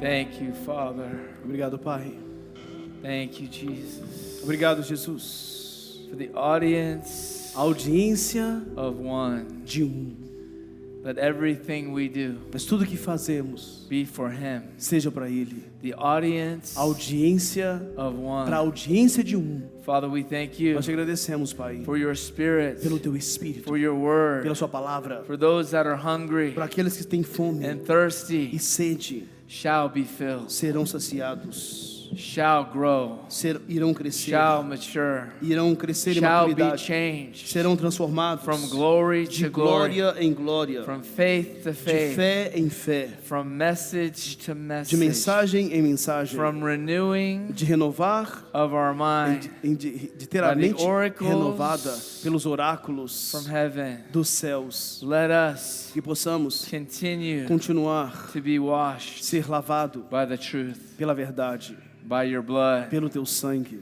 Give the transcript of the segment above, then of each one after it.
Thank you, Father. Obrigado, Pai. Thank you, Jesus. Obrigado, Jesus. For the audience A audiência of one. de um. Let everything we do Mas tudo que fazemos be for Him. seja para Ele. The audience A audiência of para a one. audiência de um. Father, we thank you Nós te agradecemos, Pai, for your Spirit, pelo Teu Espírito, for your word, pela Sua palavra, for those that are hungry para aqueles que têm fome and thirsty e sede shall be filled, serão saciados, shall grow, irão crescer, shall mature, irão crescer em shall be maturidade, changed serão transformados from glory de to glory, glória em glória, from faith to de faith, fé em fé, from message to de message, mensagem em mensagem, from renewing de renovar, of our mind de ter a by the mente oracles renovada pelos oráculos from heaven. dos céus, Let us que possamos continue continuar to be washed ser lavado by the truth, pela verdade, by your blood, pelo Teu sangue,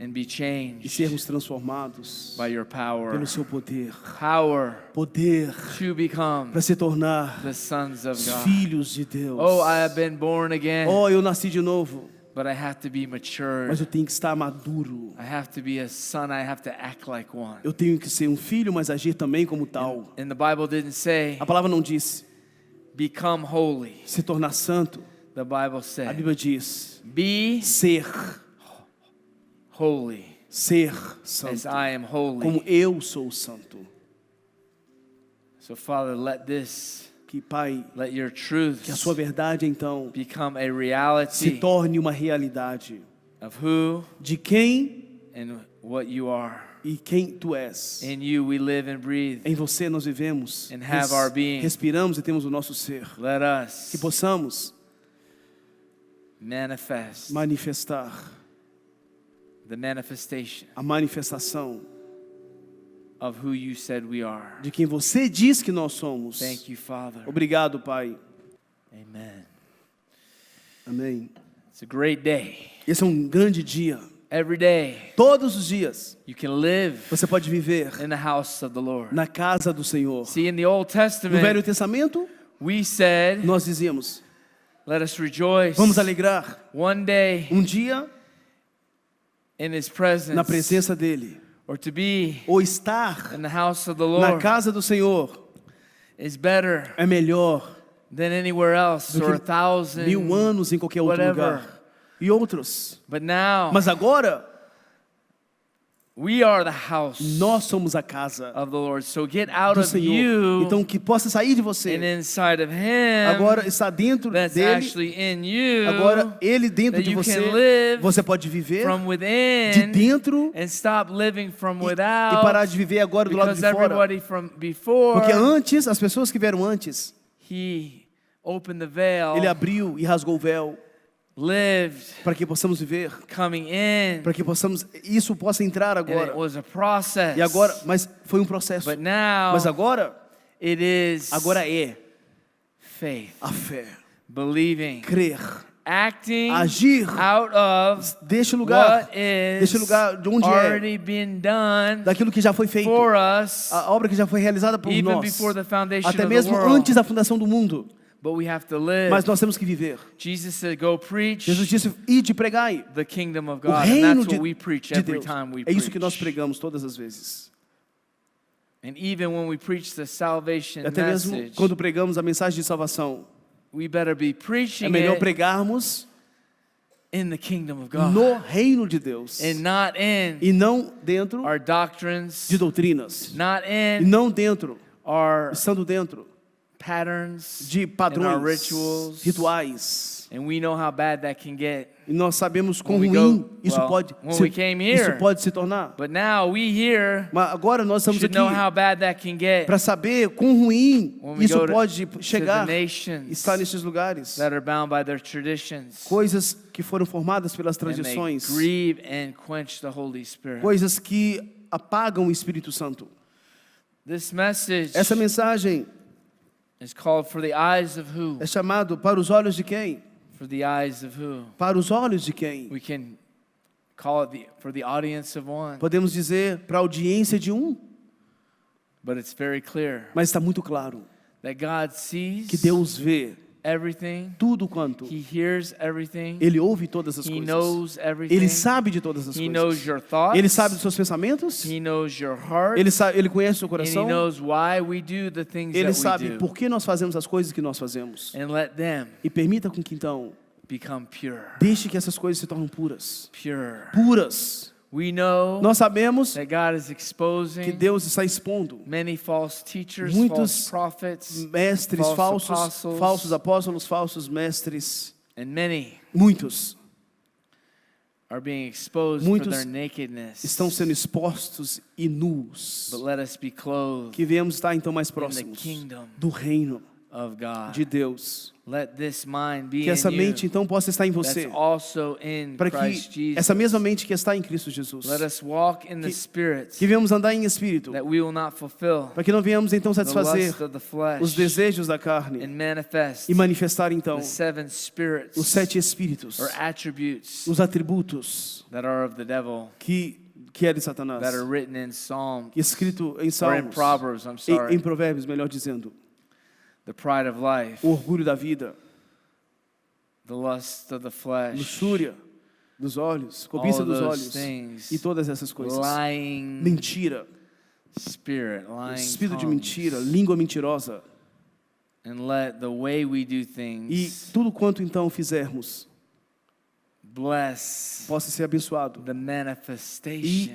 and be e changed sermos transformados by your power. pelo Seu poder, Power poder to become para se tornar the sons of os God. filhos de Deus. Oh, I have been born again, Oh, eu nasci de novo, but I have to be matured. mas eu tenho que estar maduro. I have to be a son. I have to act like one. Eu tenho que ser um filho, mas agir também como tal. And the Bible didn't say, A palavra não disse become holy. se tornar santo. The Bible A said, Bíblia diz be ser holy as santo, I am holy. como eu sou santo. So, Father, let this, Que, Pai, let your que a truths Sua verdade então become a se reality torne uma realidade of who de quem and what you are. e quem Tu és. In you we live and breathe. Em Você nós vivemos, And have our being. respiramos e temos o nosso ser. Let Que us possamos manifest manifestar the manifestation a manifestação of who you said we are. de quem Você diz que nós somos. Thank you, Father. Obrigado, Pai. Amen. Amém. It's a great day. Esse é um grande dia. Every day Todos os dias you can live você pode viver in the house of the Lord. na casa do Senhor. See, in the Old No Velho Testament, Testamento, we said, nós dizíamos: let us rejoice vamos alegrar one day um dia in His na presence, presença dele, or to be ou estar in the house of the na Lord casa do Senhor is better é melhor than anywhere else, do or que 1,000, 1000 anos em qualquer outro whatever. lugar. E outros. But now, Mas agora, we are the house nós somos a casa of the Lord. So get out do of Senhor. you Então que possa sair de and você. inside of Him Agora está dentro that's dele. actually in you, Agora ele dentro that de you você. can live Você pode viver from de within dentro and stop living from e without, parar de viver agora do lado because de fora. everybody from before, Porque antes, as pessoas que vieram antes, He opened the veil, ele abriu e rasgou o véu lived, para que possamos viver, coming in, para que possamos isso possa entrar and it agora. was a process. E agora, mas foi um processo. But now Mas agora it is é faith, a fé, believing, crer, acting agir out of deste lugar, what is deste lugar de onde already been done daquilo que já foi feito, for us, a obra que já foi realizada por even nós, before the foundation até of the mesmo world. antes da fundação do mundo. But we have to live. Mas nós temos que viver. Jesus said, "Go preach Jesus disse: ide e pregai the kingdom of o God," and reino that's de what we preach de every Deus. time we É isso que nós preach. pregamos todas as vezes. And even when we preach the salvation E até mesmo message, quando pregamos a mensagem de salvação, we better be é preaching melhor it pregarmos in the kingdom of God, no reino de Deus and not in e não dentro our doctrines, de doutrinas, not e in não dentro, our estando dentro patterns de and our padrões, rituals. rituais. And we know how bad that can get. E nós sabemos quão When we ruim go- isso well, pode when se, we came isso here, pode se tornar. But now we here Mas agora nós estamos should aqui know how bad that can get para saber quão ruim when we isso go to pode the chegar, nations estar nesses lugares. that are bound by their traditions. Coisas que foram formadas pelas And they tradições, grieve and quench the Holy Spirit. coisas que apagam o Espírito Santo. This message Essa mensagem is called for the eyes of who? é chamado para os olhos de quem? For the eyes of who? Para os olhos de quem? We can call it for the audience of one. Podemos dizer para a audiência de um, But it's very clear mas está muito claro that God sees que Deus vê everything. tudo quanto. He hears everything. Ele ouve todas as He coisas. knows everything. Ele sabe de todas as He knows coisas. your thoughts. Ele sabe dos seus pensamentos. He knows your heart. Ele conhece o seu And he coração. knows why we do the things Ele that we sabe do. por que nós fazemos as coisas que nós fazemos. And let them E permita com que então become pure. deixe que essas coisas se tornem puras. Pure. Puras. We know Nós sabemos that God is que exposing Deus está expondo many false teachers, muitos false prophets, mestres false falsos, apostles. falsos apóstolos, falsos mestres. and many Muitos are being exposed Muitos for their nakedness. estão sendo expostos e nus. But let us be clothed Que viemos estar então mais in the próximos kingdom do reino of God. de Deus. Let this mind be Que essa in mente you então possa estar em that's você. also in Para Christ que Jesus. essa mesma mente que está em Cristo Jesus. Let us walk in the Spirit, Que venhamos andar em espírito. that we will not fulfill Para que não venhamos então the satisfazer lust of the flesh os desejos da carne. and manifest E manifestar então the seven spirits os 7 espíritos. or attributes Os atributos that are of the devil, que é de Satanás. that are written in Psalms Escrito em or in Salmos. Proverbs, I'm Em sorry. Provérbios, melhor dizendo. The pride of life, O orgulho da vida. the lust of the flesh, Luxúria dos olhos. all Cobiça of dos those olhos. things, E todas essas coisas. lying Mentira. spirit, lying Espírito de tongues. mentira. Língua mentirosa. And let the way we do E things tudo quanto então fizermos bless possa ser abençoado. the manifestation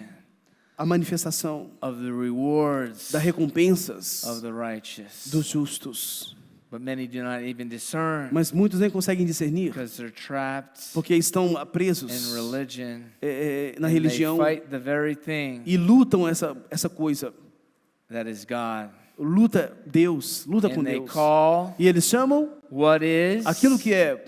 A manifestação of the rewards das recompensas of the righteous. dos justos. But many do not even discern Mas muitos nem conseguem discernir, because they're trapped porque estão in presos religion. na And religião they fight the very thing e lutam essa coisa. that is God. Luta Deus, luta com And they Deus. call E eles chamam what is aquilo que é,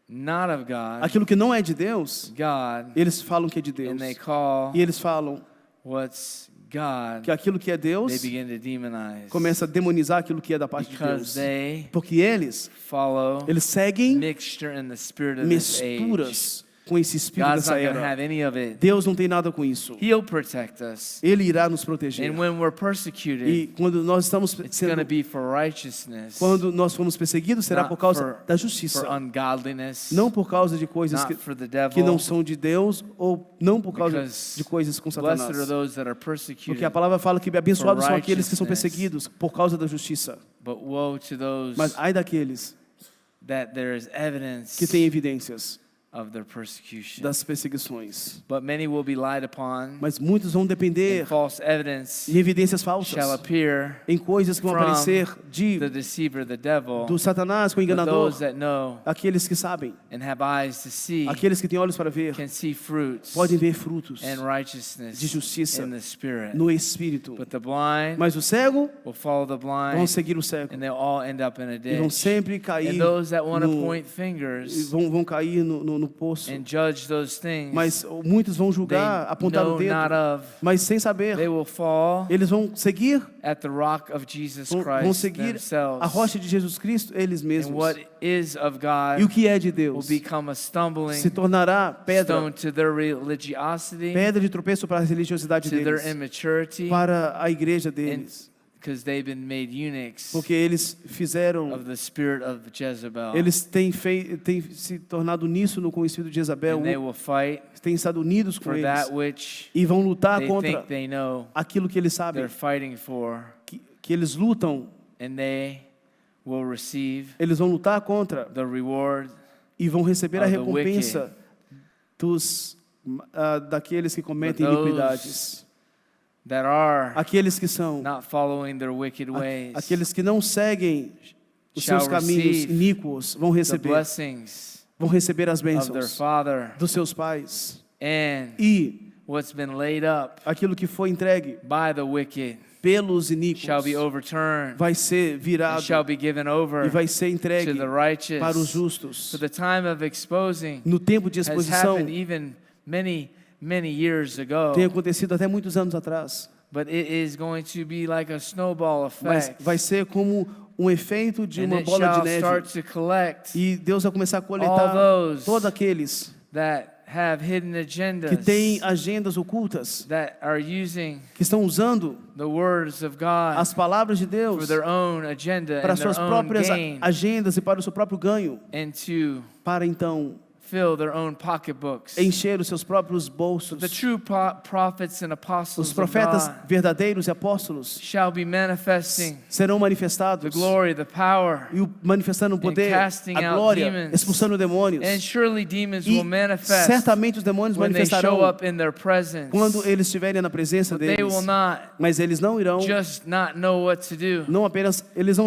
not of God, aquilo que não é de Deus, God. eles falam que é de Deus. And they call E eles falam what's God, que aquilo que é Deus they begin to demonize. começa a demonizar aquilo que é da parte de Because Deus. they Porque eles follow seguem mixture in the spirit of this age. misturas com esse espírito God's dessa not going to era. have any of it. Deus não tem nada com isso. He'll protect us. Ele irá nos proteger. And when we're persecuted, E quando nós estamos it's going to sendo, be for righteousness, quando nós formos perseguidos, será not por causa for- da for justiça, ungodliness, não por causa de coisas not que, for the que não devil. são de Deus ou não por causa Because de coisas com Blessed are Satanás. those that are Porque persecuted, a palavra fala que abençoados for são aqueles que são righteousness. perseguidos por causa da justiça. but woe to those Mas ai daqueles that there is evidence que têm evidências of their persecution. das perseguições. But many will be lied upon, Mas muitos vão and depender false evidence de evidências shall falsas appear em coisas que vão from aparecer the deceiver, the devil, do Satanás com o but enganador. those that know Aqueles que sabem, and have eyes to see aqueles que têm olhos para ver, can see fruits podem ver frutos and righteousness de justiça in the spirit. no Espírito. But the blind Mas o cego will follow the vão blind, seguir o cego and they'll all end up in a e vão ditch. sempre cair, And those that want to no- point e fingers vão cair no poço. and judge those things Mas muitos vão they julgar, apontar o know not dedo, of, mas sem saber. they will fall Eles vão seguir, at the rock of Jesus vão Christ seguir themselves. a rocha de Jesus Cristo, eles And mesmos. what is of E o God que é de will Deus become a stumbling se tornará pedra, stone to their religiosity, pedra de tropeço para a religiosidade to their deles, immaturity, para a igreja deles, because they've been made eunuchs porque eles fizeram, of the spirit of Jezebel. eles têm se tornado uníssono com o espírito de Jezabel, And they will fight têm estado unidos com for eles that which e vão lutar they contra think they know aquilo que eles sabem, they're fighting for, que eles lutam, and they will receive eles vão lutar contra the reward e vão receber a of the recompensa daqueles que cometem But those iniquidades, that are aqueles que são not following their wicked ways. aqueles que não seguem os shall seus caminhos receive iníquos, vão the receber blessings as of their bênçãos Father, dos seus pais and e what's been laid up aquilo que foi entregue by the wicked pelos iníquos shall be overturned vai ser and virado shall be given e over vai ser to entregue the righteous. para os justos. So the time of exposing No tempo de has exposição happened even many years ago, tem acontecido até muitos anos atrás, but it is going to be like a snowball mas effect, vai ser como um efeito de and uma it bola de shall neve start to collect e Deus vai começar a all coletar those todos aqueles that have hidden que agendas têm agendas ocultas, that are using que estão usando the words of God as palavras de for Deus their own agenda para and their suas own próprias gain, agendas e para o seu próprio ganho, and to para então fill their own pocketbooks. encher os seus próprios bolsos. The true prophets and Os apostles of profetas God verdadeiros e apóstolos shall be manifesting serão the manifestados, glory, the power, e manifestando o poder, casting a out glória, demons. expulsando demônios. and surely demons E will manifest certamente os demônios when they show manifestarão up in their presence. quando eles estiverem na presença But they deles. will not Mas eles não irão, just not know what to do. não apenas, eles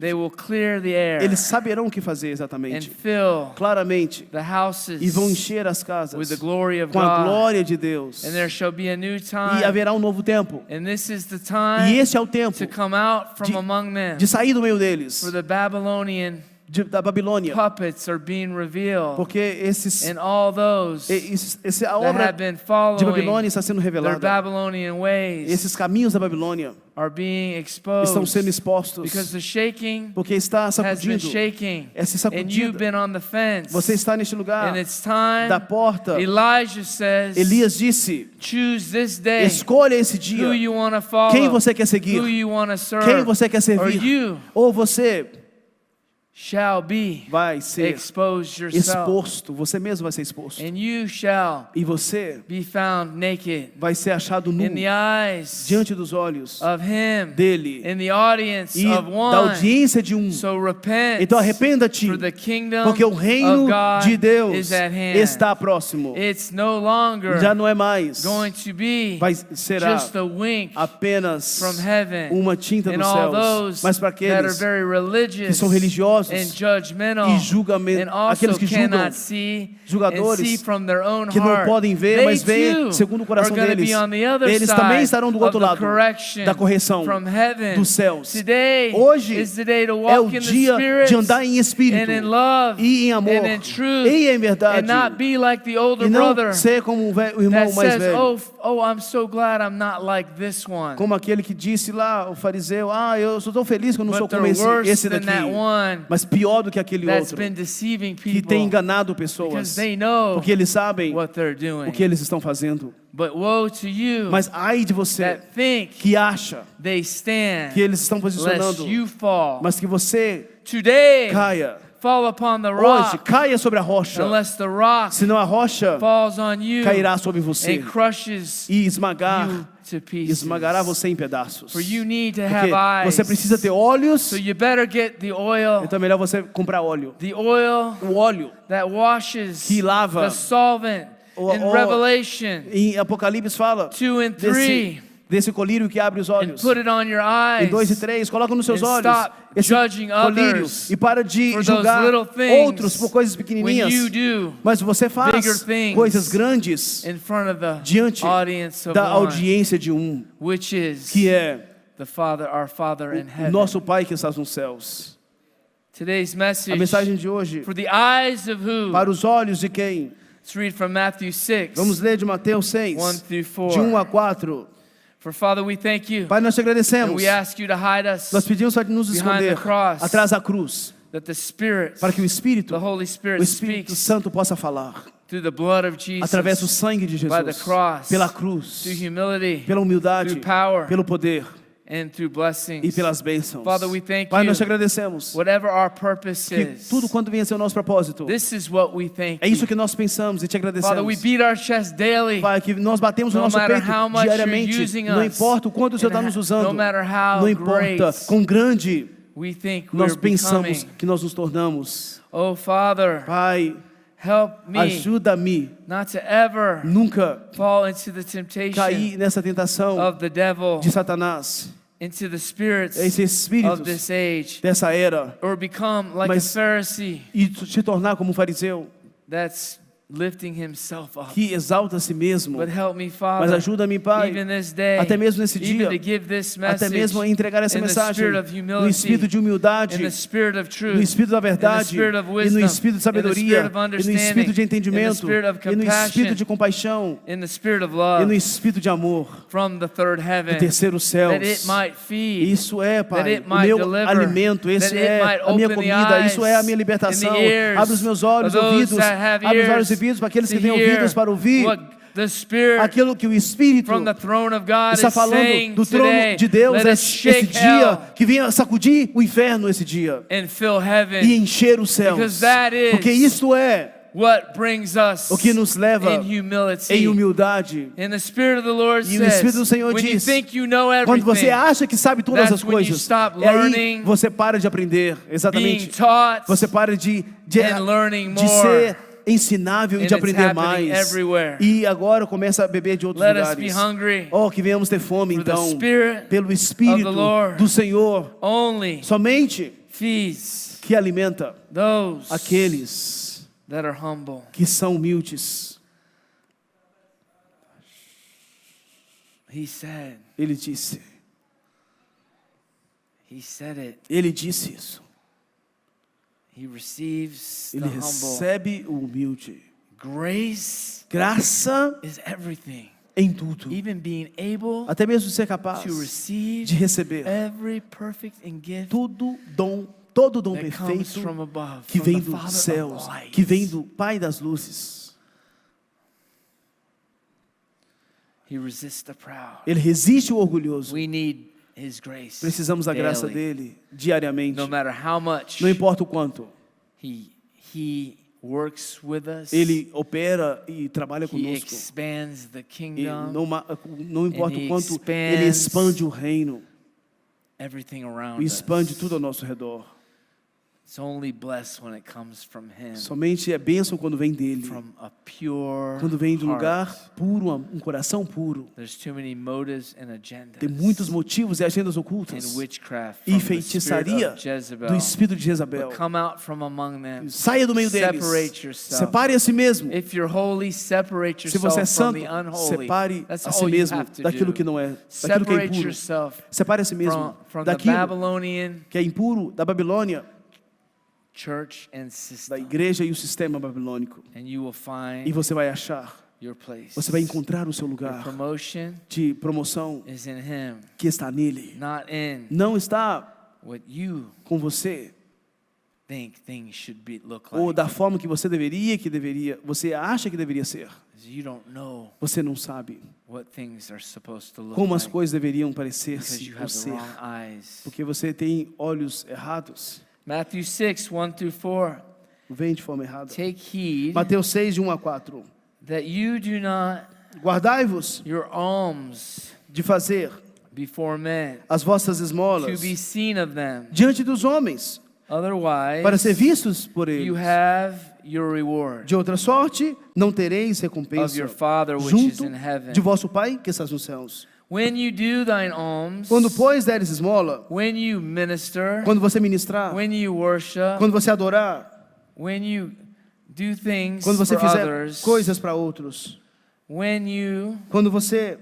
They will clear the air eles saberão o que fazer and exatamente, fill claramente, the houses e vão encher as with casas the glory of com a God. glória de Deus. And there shall be a new E time. haverá um novo tempo. And this is the E time esse é o tempo to come out from de- among them. de sair do meio deles, For the Babylonian da Babilônia, puppets are being revealed. porque And all those a that obra have been de following Babilônia está sendo their revelada. Babylonian ways Esses caminhos da Babilônia are being estão sendo exposed. expostos, Because the shaking porque está has been sacudindo. shaking. Essa And you've sacudida, been on the fence. você está neste lugar And it's time. da porta. Elijah says, Elias disse: choose this day escolha esse dia who you want to follow, quem você quer who seguir, you want to serve, quem você quer or servir, you ou você shall be vai ser exposed yourself, exposto, você mesmo vai ser exposto, and you shall e você be found naked vai ser achado nu in the eyes diante dos olhos of him, dele in the audience e of da one. audiência de um. So repent, Então arrependa-te, for the kingdom porque o reino of God de Deus is at hand. está próximo. It's no longer Já não é mais, going to be será just a wink apenas from heaven. uma tinta And dos all céus, those mas para that are aqueles very que religious são religiosos and judgmental e julgamento, and also aqueles que julgam, cannot see and julgadores, see from their own que não heart, podem ver, they mas veem too segundo o coração are going to deles. be on the other Eles side também estarão do outro of the lado correction da correção from heaven. dos céus. Today Hoje is the day to É walk o in the dia Spirit de andar em espírito and in love e em amor and in truth e em verdade, and not be like the older e não brother ser como o irmão that mais says, velho, oh, I'm so glad I'm not like this one. como aquele que disse lá, o fariseu: eu sou tão feliz que eu não sou But como they're worse esse than daqui, that one mas pior do que aquele that's outro been deceiving que people tem enganado because pessoas, they know porque eles sabem what they're o doing. que eles estão fazendo. But woe to you Mas ai de você that think que acha they stand, que eles estão lest posicionando, you fall. mas que você Today, caia. fall upon the Hoje, rock, caia sobre a rocha, unless the rock senão a rocha falls on you cairá sobre você and crushes e esmagar, you to pieces. esmagará você em pedaços. For you need to Porque have eyes. você precisa ter olhos, So you better get the oil, então é melhor você comprar óleo. the oil O óleo that washes que lava. the solvent. In Revelation Em Apocalipse fala 2 and 3, desse colírio que abre os and olhos. put it on your Em 2 e eyes. 3, coloca nos seus And olhos stop esse judging colírio others e para de for those julgar little things outros por coisas When pequenininhas. you do Mas você faz bigger things coisas grandes in front of the diante audience of da one, audiência de um, which is que é the Father, our Father in o heaven. nosso Pai que está nos céus. Today's A message mensagem de hoje, for the eyes of who? para os olhos de quem? Let's read from Matthew 6, Vamos ler de Mateus 6, 1 through 4. de 1 a 4. For Father, we thank you, Pai, nós te and agradecemos. we ask you to hide us, Nós pedimos para nos behind the esconder cross, atrás da cruz, that the Spirit, para que o Espírito, the Holy Spirit o Espírito speaks Santo possa falar through the blood of Jesus, através do sangue de by the Jesus, cross, pela cruz, through humility, pela humildade, through power, pelo poder and through blessings. e pelas bênçãos. Father, we thank Pai, you. nós te agradecemos Whatever our purpose que is, tudo quanto venha a ser o nosso propósito, this is what we thank é isso you. que nós pensamos e te Father, we agradecemos. beat our chest daily, Pai, que nós batemos o No nosso matter peito how much you're diariamente, using não us, importa o quanto o Senhor and está nos no usando, matter how não importa great quão grande we think nós we're pensamos becoming. que nós nos tornamos. Oh, Father, Pai, help me ajuda-me not to ever nunca fall into the temptation cair nessa tentação of the devil, de Satanás, into the spirits esses of espíritos this age, dessa era, or become like a Mas- Pharisee e se tornar como um fariseu that's lifting himself up. que exalta a si mesmo. But help me, Mas Father, ajuda-me, Pai, even this day, até mesmo nesse even dia, to give this até message mesmo a entregar essa in the mensagem spirit of no espírito humility, de humildade, in the spirit of no truth, espírito da in the verdade, spirit of e wisdom, no espírito de in the sabedoria, spirit of e no understanding, espírito de in the entendimento, spirit of e no espírito compassion, de compaixão, in the spirit of e love no espírito de amor, from the third do heaven, terceiro céu. that it might feed, Isso é, that Pai, it o might meu deliver, alimento, esse that it é might a minha open the comida, eyes isso é a minha and libertação. the ears Abre os meus olhos, of those ouvidos, that have abre os olhos e ears ouvidos para aqueles to que têm hear ouvidos para ouvir what the Spirit aquilo que o Espírito from the throne of God está is falando saying do trono today. de Deus Let us esse shake dia, hell que venha sacudir o inferno esse dia and fill heaven. e encher os céus, Because that is porque isto é what brings us o que nos leva in humility. em humildade. And the Spirit of the Lord E o Espírito do says, Senhor when you diz, think you know quando você everything, acha que sabe todas that's as when you coisas, stop é aí learning, você para de aprender, being exatamente. taught, Você para de and learning de more. ser ensinável e And de it's aprender happening mais. everywhere. E agora começa a beber de outros Let us be lugares. hungry Oh, que venhamos ter fome for the então, Spirit pelo Espírito of the Lord. do Senhor. only Somente feeds que alimenta those aqueles that are humble. que são humildes. He said Ele it. disse isso. He receives Ele the humble. recebe o humilde. Grace Graça is everything. em tudo. Even being able Até mesmo ser capaz to receive de receber every perfect and gift todo dom that comes perfeito from above, que from vem the dos Father céus, of lights. que vem do Pai das luzes. He resists the proud. Ele resiste o orgulhoso. We need His grace. Precisamos da graça daily. dele diariamente. No matter how much Não importa o quanto. He works with us. Ele opera e trabalha He conosco. expands the E kingdom. não importa he o quanto expands ele expande o reino, Everything around expande us. tudo ao nosso redor. It's only blessed when it comes from Him. Somente é bênção quando vem dele. From a pure Quando vem de um heart. lugar puro, um coração puro. There's too many motives and agendas. Tem muitos motivos e agendas ocultas. And witchcraft E from the feitiçaria spirit of Jezebel. do espírito de Jezabel. But come out from among them. Saia do meio deles. Separate yourself. Separe a si mesmo. If you're holy, separate Se você é yourself from santo, the unholy. separe That's a si all you mesmo have to daquilo do. que não é, daquilo que é Separate impuro. yourself Separe a si mesmo from the daquilo Babylonian que é impuro da Babilônia, church and da system. igreja e o sistema babilônico. And you will E find você vai achar, your place. você vai encontrar o seu Your lugar promotion de promoção is in Him, que está nele. not in Não está what you com você think things should look ou like. da forma que você você acha que deveria ser. You don't know Você não sabe what things are supposed to look como as like coisas deveriam because parecer-se you ou have the ser, wrong eyes. porque você tem olhos errados, Matthew 6, 1 through 4. vem de forma errada. Take heed Mateus 6, de 1 a 4. that you do not Guardai-vos your alms de fazer before men as vossas to esmolas be seen of them. diante dos homens, Otherwise, para ser vistos por you eles. have your reward De outra sorte, não tereis of recompensa your Father which is junto in heaven. de vosso Pai que estás nos céus. When you do thine alms, Quando, pois, deres esmola, when you minister, quando você ministrar, when you worship, quando você adorar, when you do things quando você for fizer others, coisas para outros, when you quando você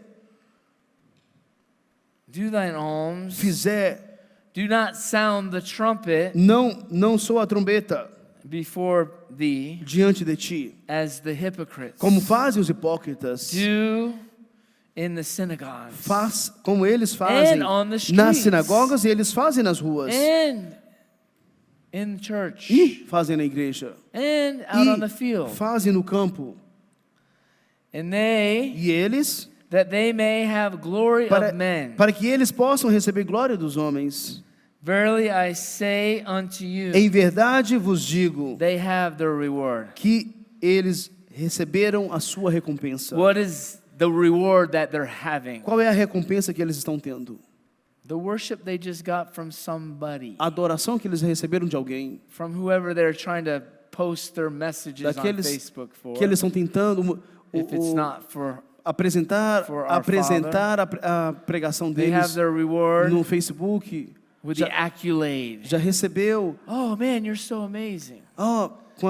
do thine alms, fizer, do not sound the trumpet não soa a trombeta before thee, diante de ti, as the hypocrites como fazem os hipócritas, do in the synagogues como eles fazem and on the nas streets sinagogas e eles fazem nas ruas and in the church e fazem na igreja and out on the e field, fazem no campo, and they e eles that they may have glory of men. para que eles possam receber glória dos homens. Verily I say unto you, Em verdade vos digo they have their reward. que eles receberam a sua recompensa. What is the reward that they're having? Qual é a recompensa que eles estão tendo? The worship they just got from somebody, A adoração que eles receberam de alguém, from whoever they're trying to post their messages on daqueles Facebook for. que eles estão tentando If it's not for, apresentar for our a pregação they have deles their reward no Facebook. with the accolade. Já recebeu Oh man, you're so amazing. com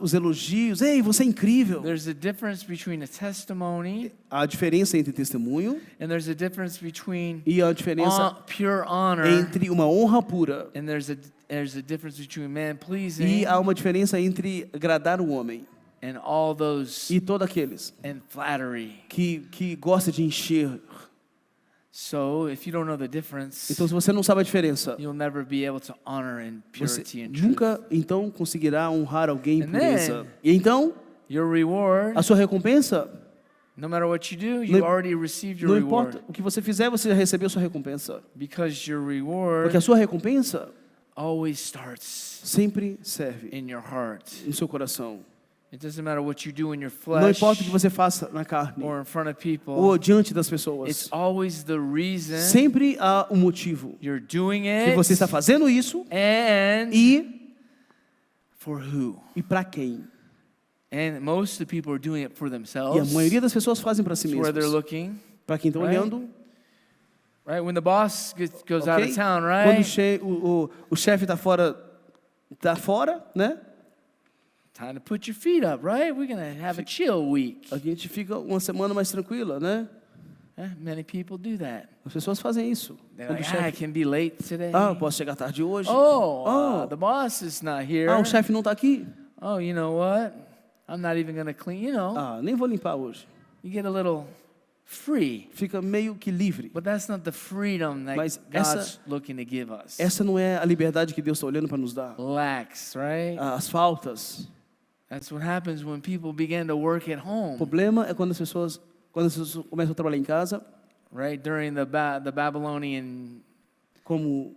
os elogios. Ei, você é incrível. There's a difference between a testimony A diferença entre testemunho and there's a difference between e a diferença pure honor entre uma honra pura. and there's a difference between man pleasing E há uma diferença entre agradar o homem and all those e todos aqueles and flattery. que gosta de encher. So if you don't know the difference, Então, se você não sabe a diferença, you'll never be able to honor in você purity and truth. nunca então conseguirá honrar alguém em And pureza. then- E então, Your reward, a sua recompensa, no matter what you do, Não- you already received your não reward. importa o que você fizer, você já recebeu sua recompensa. Because your Porque reward a sua recompensa always starts sempre serve in your heart. no seu coração. It doesn't matter what you do in your Não flesh importa o que você faça na carne or in front of people. ou diante das It's pessoas. always the reason Sempre há um motivo you're doing que it você está fazendo isso and for who. e para quem. And most of the people are doing it for E a themselves. maioria das pessoas fazem para si That's where they're mesmas. looking, Para quem está Right? olhando, right? When the boss goes out ok? of town, Quando right? o chefe está fora, né? Time to put your feet up, right? We're gonna have a chill week. A gente fica uma semana mais tranquila, né? Many people do that. As pessoas fazem isso. They're Quando o like, I chefe, can be late today. eu posso chegar tarde hoje. Oh, Oh. the boss is not here. O chefe não está aqui. Oh, you know what? I'm not even gonna clean. You know, Nem vou limpar hoje. you get a little free, Fica meio que livre. but that's not the freedom that Mas God's looking to give us. Essa não é a liberdade que Deus está olhando para nos dar. Lax, right? As faltas. That's what happens when people begin to work at O home, problema é quando as pessoas começam a trabalhar em casa, right? During the Babylonian, como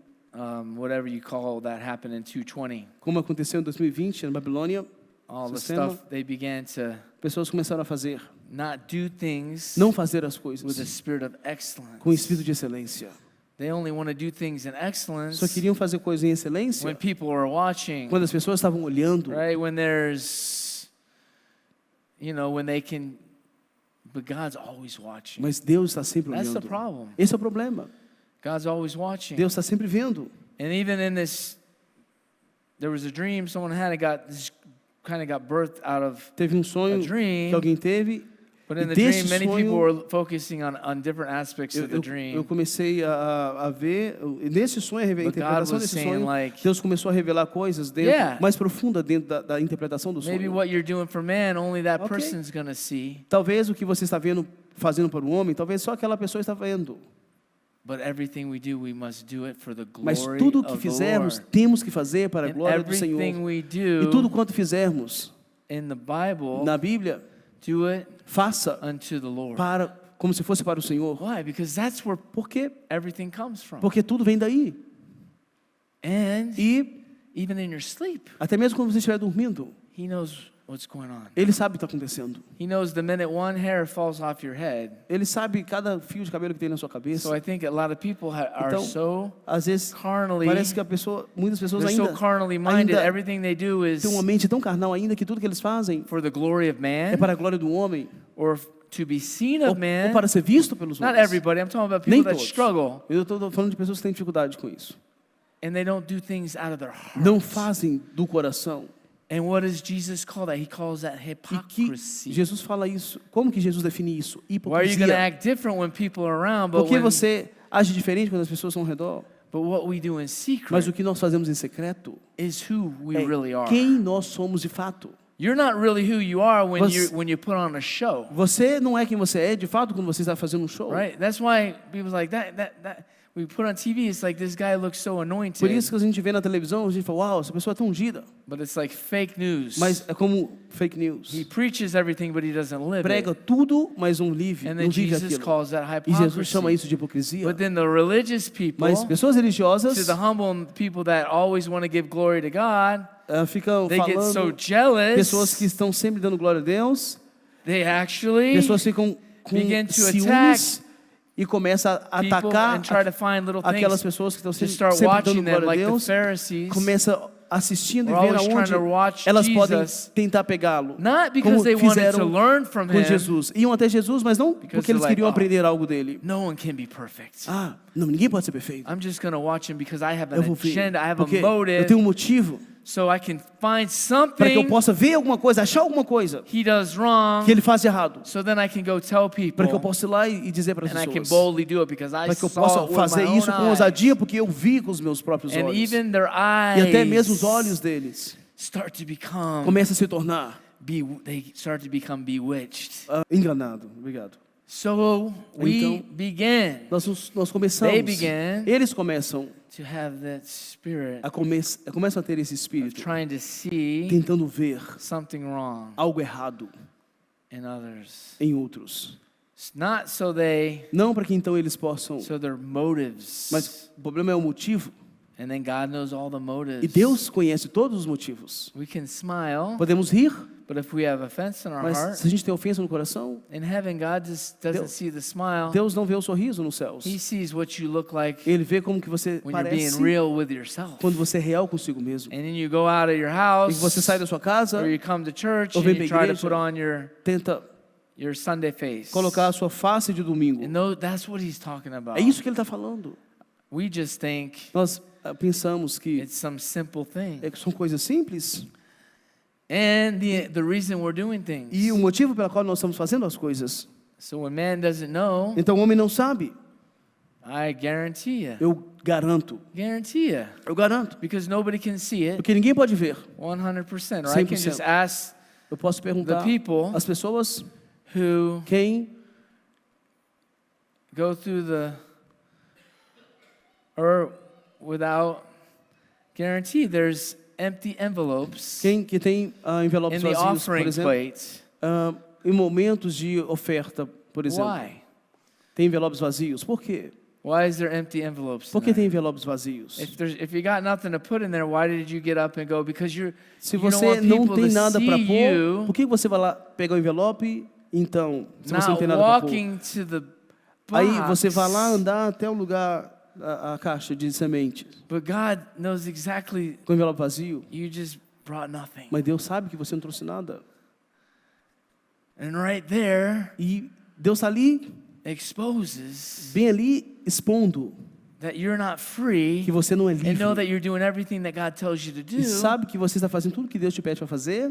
whatever you call that happened in 220. como aconteceu em 2020 na Babilônia, All the Sistema. stuff they began to pessoas começaram a fazer, not do things não fazer as with a coisas spirit of excellence. com espírito de excelência. They only want to do things in excellence Só queriam fazer coisas em excelência when people are watching, quando as pessoas estavam olhando, right? When there's, when they can, but God's always watching. mas Deus está sempre That's the olhando. problem. Esse é o problema. God's always watching. Deus está sempre vendo. And even in this, there was a dream someone had. It got birthed out of Teve um a sonho dream. que alguém teve, But in e the desse dream, many sonho, people were focusing on different aspects of the eu dream. comecei a ver, nesse sonho, a But God interpretação was desse saying, sonho, like, Deus começou a revelar coisas dentro, Yeah. mais profundas dentro da interpretação do maybe sonho. what you're doing for man, only that Okay. person's gonna see. Talvez o que você está fazendo para o homem, talvez só aquela pessoa está vendo. But everything we do, we must do it for the Mas glory tudo o que of the fizermos, Lord. temos que fazer para a And glória do Senhor. everything we E tudo do quanto fizermos in the Bible, na Bíblia, do it faça unto the Lord. como se fosse para o Senhor. Why? Because that's where Por quê? everything comes from. Porque tudo vem daí. And E even in your sleep, até mesmo quando você estiver dormindo, He knows what's going on. Ele sabe o que está acontecendo. He knows the minute one hair falls off your head. Ele sabe cada fio de cabelo que tem na sua cabeça. So I think a lot of people are Então, so às vezes, carnally, parece que muitas pessoas they're so ainda carnally minded. ainda Everything they do is têm uma mente tão carnal ainda que tudo que eles fazem for the glory of é man para a glória do homem, or to be seen ou of man. para ser visto pelos Not homens. everybody. I'm talking about Nem people that todos. struggle Eu estou falando de pessoas que têm dificuldade com isso. and they don't do things out of their heart. Não fazem do coração. And what does Jesus call that? He calls that E que hypocrisy. Jesus fala isso. Como que Jesus define isso? Why are you going to Hipocrisia. act different when people are around, Por but, que você age diferente quando as pessoas estão ao redor? but what we do in Mas secret o que nós fazemos em secreto is who we é really are. quem nós somos de fato. You're not really who you are when Você- you put on a show, Você não é quem você é de fato quando você está fazendo um show. right? That's why people's like that we put on TV. It's like this guy looks so anointed, Por isso que a gente vê na televisão, a gente fala, uau, essa pessoa é tão ungida. but it's like fake news. Mas é como fake news. He preaches everything, but he doesn't live Prega it. tudo, mas não vive, And não then vive Jesus aquilo. calls that E Jesus chama hypocrisy. isso de hipocrisia. But then the religious people, Mas pessoas to religiosas the humble people that always want to give glory to God, ficam they get so falando, jealous. pessoas que estão sempre dando glória a Deus, They actually pessoas ficam com begin to ciúmes e começam a people atacar and try to find little aquelas things pessoas que estão to sempre, start sempre watching dando them, glória a like the Deus, Pharisees. começa assistindo e We're vendo always trying aonde to watch elas podem Jesus, tentar pegá-lo. not because Como they wanted to fizeram learn from com him. Jesus. Iam até Jesus, mas não Because porque eles they're like, queriam "Oh." aprender algo dele. No one can be perfect. Não, ninguém pode ser perfeito. I'm just going to watch him because I have Eu an vou ver, agenda, I have a porque eu motive, tenho um motivo so I can find para que eu something possa ver alguma coisa, achar alguma coisa he does wrong, que ele faz de errado, so then I can go tell people, para que eu possa ir lá e dizer para as and I can pessoas, boldly do it because I para que eu saw possa it with fazer my isso own com eyes. ousadia, porque eu vi com os meus próprios And olhos. even their E até mesmo os eyes olhos deles start to become começam a se tornar they start to become bewitched. enganado. Obrigado. So we Então, began Nós começamos, They began eles começam to have that spirit começam a ter esse of espírito, trying to see tentando ver something wrong algo errado in others. em outros. It's not so they, Não para que então eles possam, so their motives. mas o problema é o motivo. And then God knows all the E motives. Deus conhece todos os motivos. We can smile, Podemos rir, but if we have offense in our mas heart, se a gente tem ofensa no coração, in heaven, God just doesn't Deus- see the smile. Deus não vê o sorriso nos céus. He sees what you look like Ele vê como que você when you're being parece real with yourself. quando você é real consigo mesmo. And then you go out of your E house, que você sai da sua casa, or you come to church, ou and vem you pra try to igreja. put on your Sunday face. colocar a sua face de domingo. And that's what he's talking about. É isso que ele está falando. We just think Nós pensamos que it's some simple thing. são coisas simples. And the reason we're doing things. E o motivo pelo qual nós estamos fazendo as coisas. So when man doesn't know, Então o homem não sabe. I guarantee you. Eu garanto. Guarantee you. Eu garanto. Because nobody can see it Porque ninguém pode ver. 100%. Or I can 100%. just ask Eu posso perguntar the people às pessoas who quem go through or without guarantee, there's empty envelopes que tem envelopes in the vazios, por offering exemplo, plate. em momentos de oferta, por exemplo. Why? Tem envelopes vazios. Por quê? Why is there empty envelopes? Por que in tem there? envelopes vazios? If you got nothing to put in there, why did you get up and go? Because Se you don't você want não people tem to nada para see pôr, you por que você vai lá pegar o envelope? Então, se você não not tem nada para pôr, walking to the aí box. você vai lá andar até o lugar, a caixa de sementes, But God knows exactly com o envelope vazio. you just brought nothing. Mas Deus sabe que você não trouxe nada. And right there E Deus está ali, exposes bem ali, expondo that you're not free que você não é and know livre. that you're doing everything that God tells you to do. E sabe que você está fazendo tudo que Deus te pede para fazer.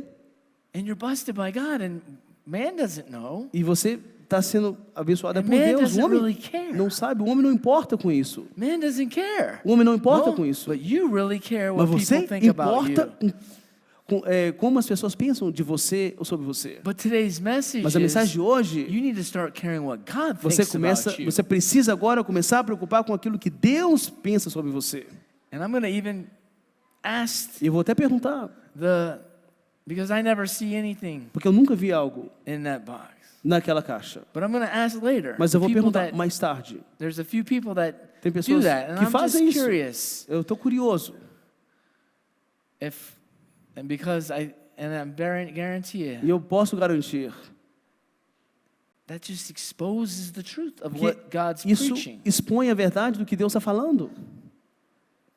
And you're busted by God, and man doesn't know. E você está sendo abençoado And por man Deus. O doesn't homem really care. não sabe, o homem não importa com isso. Man doesn't care. O homem não importa No, com isso. but you really care Mas what você people think about importa you. como as pessoas pensam de você ou sobre você. But today's message Mas a mensagem is de hoje, you need to start caring what God você thinks about you. você precisa agora começar a preocupar com aquilo que Deus pensa sobre você. And I'm going to even ask E eu vou até perguntar, because I never see anything porque eu nunca vi algo in that box. naquela caixa. But I'm going to ask later. Mas eu vou People perguntar that- mais tarde. There's a few people that Tem do pessoas that, and que I'm fazem just isso. curious Eu estou curioso. and because I'm guarantee E you eu posso garantir that just exposes the truth of que what God's isso preaching. expõe a verdade do que Deus está falando.